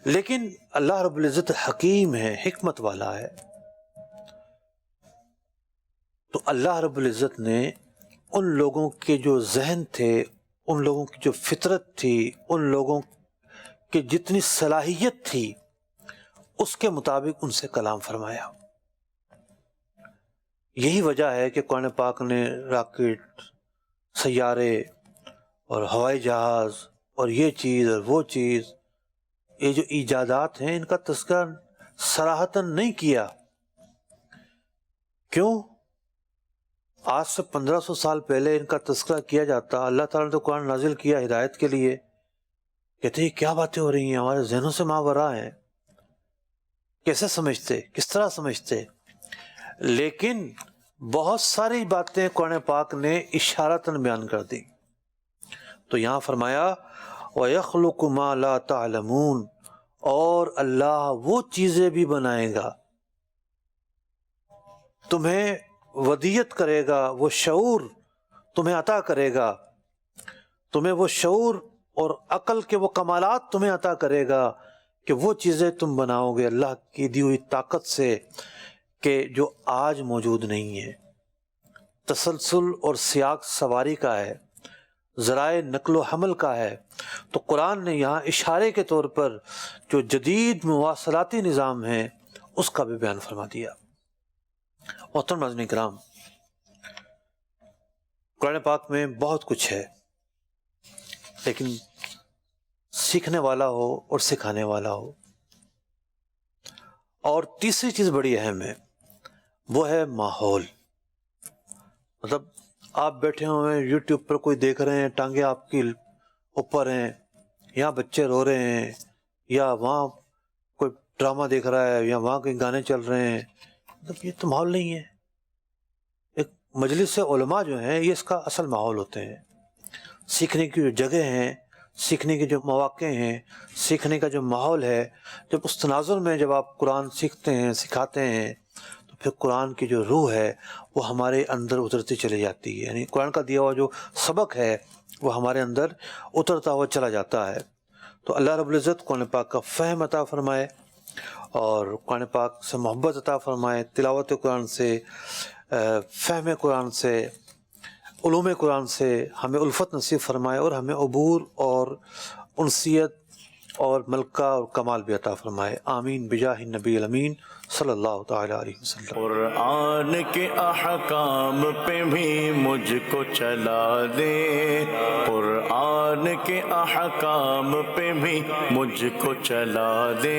لیکن اللہ رب العزت حکیم ہے، حکمت والا ہے. تو اللہ رب العزت نے ان لوگوں کے جو ذہن تھے، ان لوگوں کی جو فطرت تھی، ان لوگوں کی جتنی صلاحیت تھی، اس کے مطابق ان سے کلام فرمایا. یہی وجہ ہے کہ قرآن پاک نے راکٹ، سیارے اور ہوائی جہاز اور یہ چیز اور وہ چیز، یہ جو ایجادات ہیں، ان کا تذکرہ صراحتاً نہیں کیا. کیوں؟ آج سے 1500 سال پہلے ان کا تذکرہ کیا جاتا. اللہ تعالیٰ نے تو قرآن نازل کیا ہدایت کے لیے. کہتے ہیں کیا باتیں ہو رہی ہیں، ہمارے ذہنوں سے ماورا ہیں، کیسے سمجھتے، کس طرح سمجھتے. لیکن بہت ساری باتیں قرآن پاک نے اشارتاً بیان کر دی. تو یہاں فرمایا وَيَخْلُقُ مَا لَا تَعْلَمُونَ، اور اللہ وہ چیزیں بھی بنائے گا، تمہیں ودیت کرے گا، وہ شعور تمہیں عطا کرے گا، تمہیں وہ شعور اور عقل کے وہ کمالات تمہیں عطا کرے گا کہ وہ چیزیں تم بناؤ گے اللہ کی دی ہوئی طاقت سے، کہ جو آج موجود نہیں ہے. تسلسل اور سیاق سواری کا ہے، ذرائع نقل و حمل کا ہے. تو قرآن نے یہاں اشارے کے طور پر جو جدید مواصلاتی نظام ہے اس کا بھی بیان فرما دیا. محترم ناظرین کرام، قرآن پاک میں بہت کچھ ہے، لیکن سیکھنے والا ہو اور سکھانے والا ہو. اور تیسری چیز بڑی اہم ہے، وہ ہے ماحول. مطلب آپ بیٹھے ہوئے ہیں یوٹیوب پر، کوئی دیکھ رہے ہیں، ٹانگیں آپ کی اوپر ہیں، یہاں بچے رو رہے ہیں، یا وہاں کوئی ڈرامہ دیکھ رہا ہے، یا وہاں کوئی گانے چل رہے ہیں. مطلب یہ تو ماحول نہیں ہے. ایک مجلس علماء جو ہیں یہ اس کا اصل ماحول ہوتے ہیں. سیکھنے کی جو جگہ ہیں، سیکھنے کے جو مواقع ہیں، سیکھنے کا جو ماحول ہے، جب اس تناظر میں جب آپ قرآن سیکھتے ہیں، سکھاتے ہیں، تو پھر قرآن کی جو روح ہے وہ ہمارے اندر اترتی چلی جاتی ہے. یعنی قرآن کا دیا ہوا جو سبق ہے وہ ہمارے اندر اترتا ہوا چلا جاتا ہے. تو اللہ رب العزت قرآن پاک کا فہم عطا فرمائے، اور قرآن پاک سے محبت عطا فرمائے، تلاوت قرآن سے، فہم قرآن سے، علوم قرآن سے ہمیں الفت نصیب فرمائے، اور ہمیں عبور اور انسیت اور ملکہ اور کمال بھی عطا فرمائے. آمین بجاہ النبی الامین صلی اللہ تعالی علیہ وسلم. قرآن کے احکام پہ بھی مجھ کو چلا دے، قرآن کے احکام پہ بھی مجھ کو چلا دے.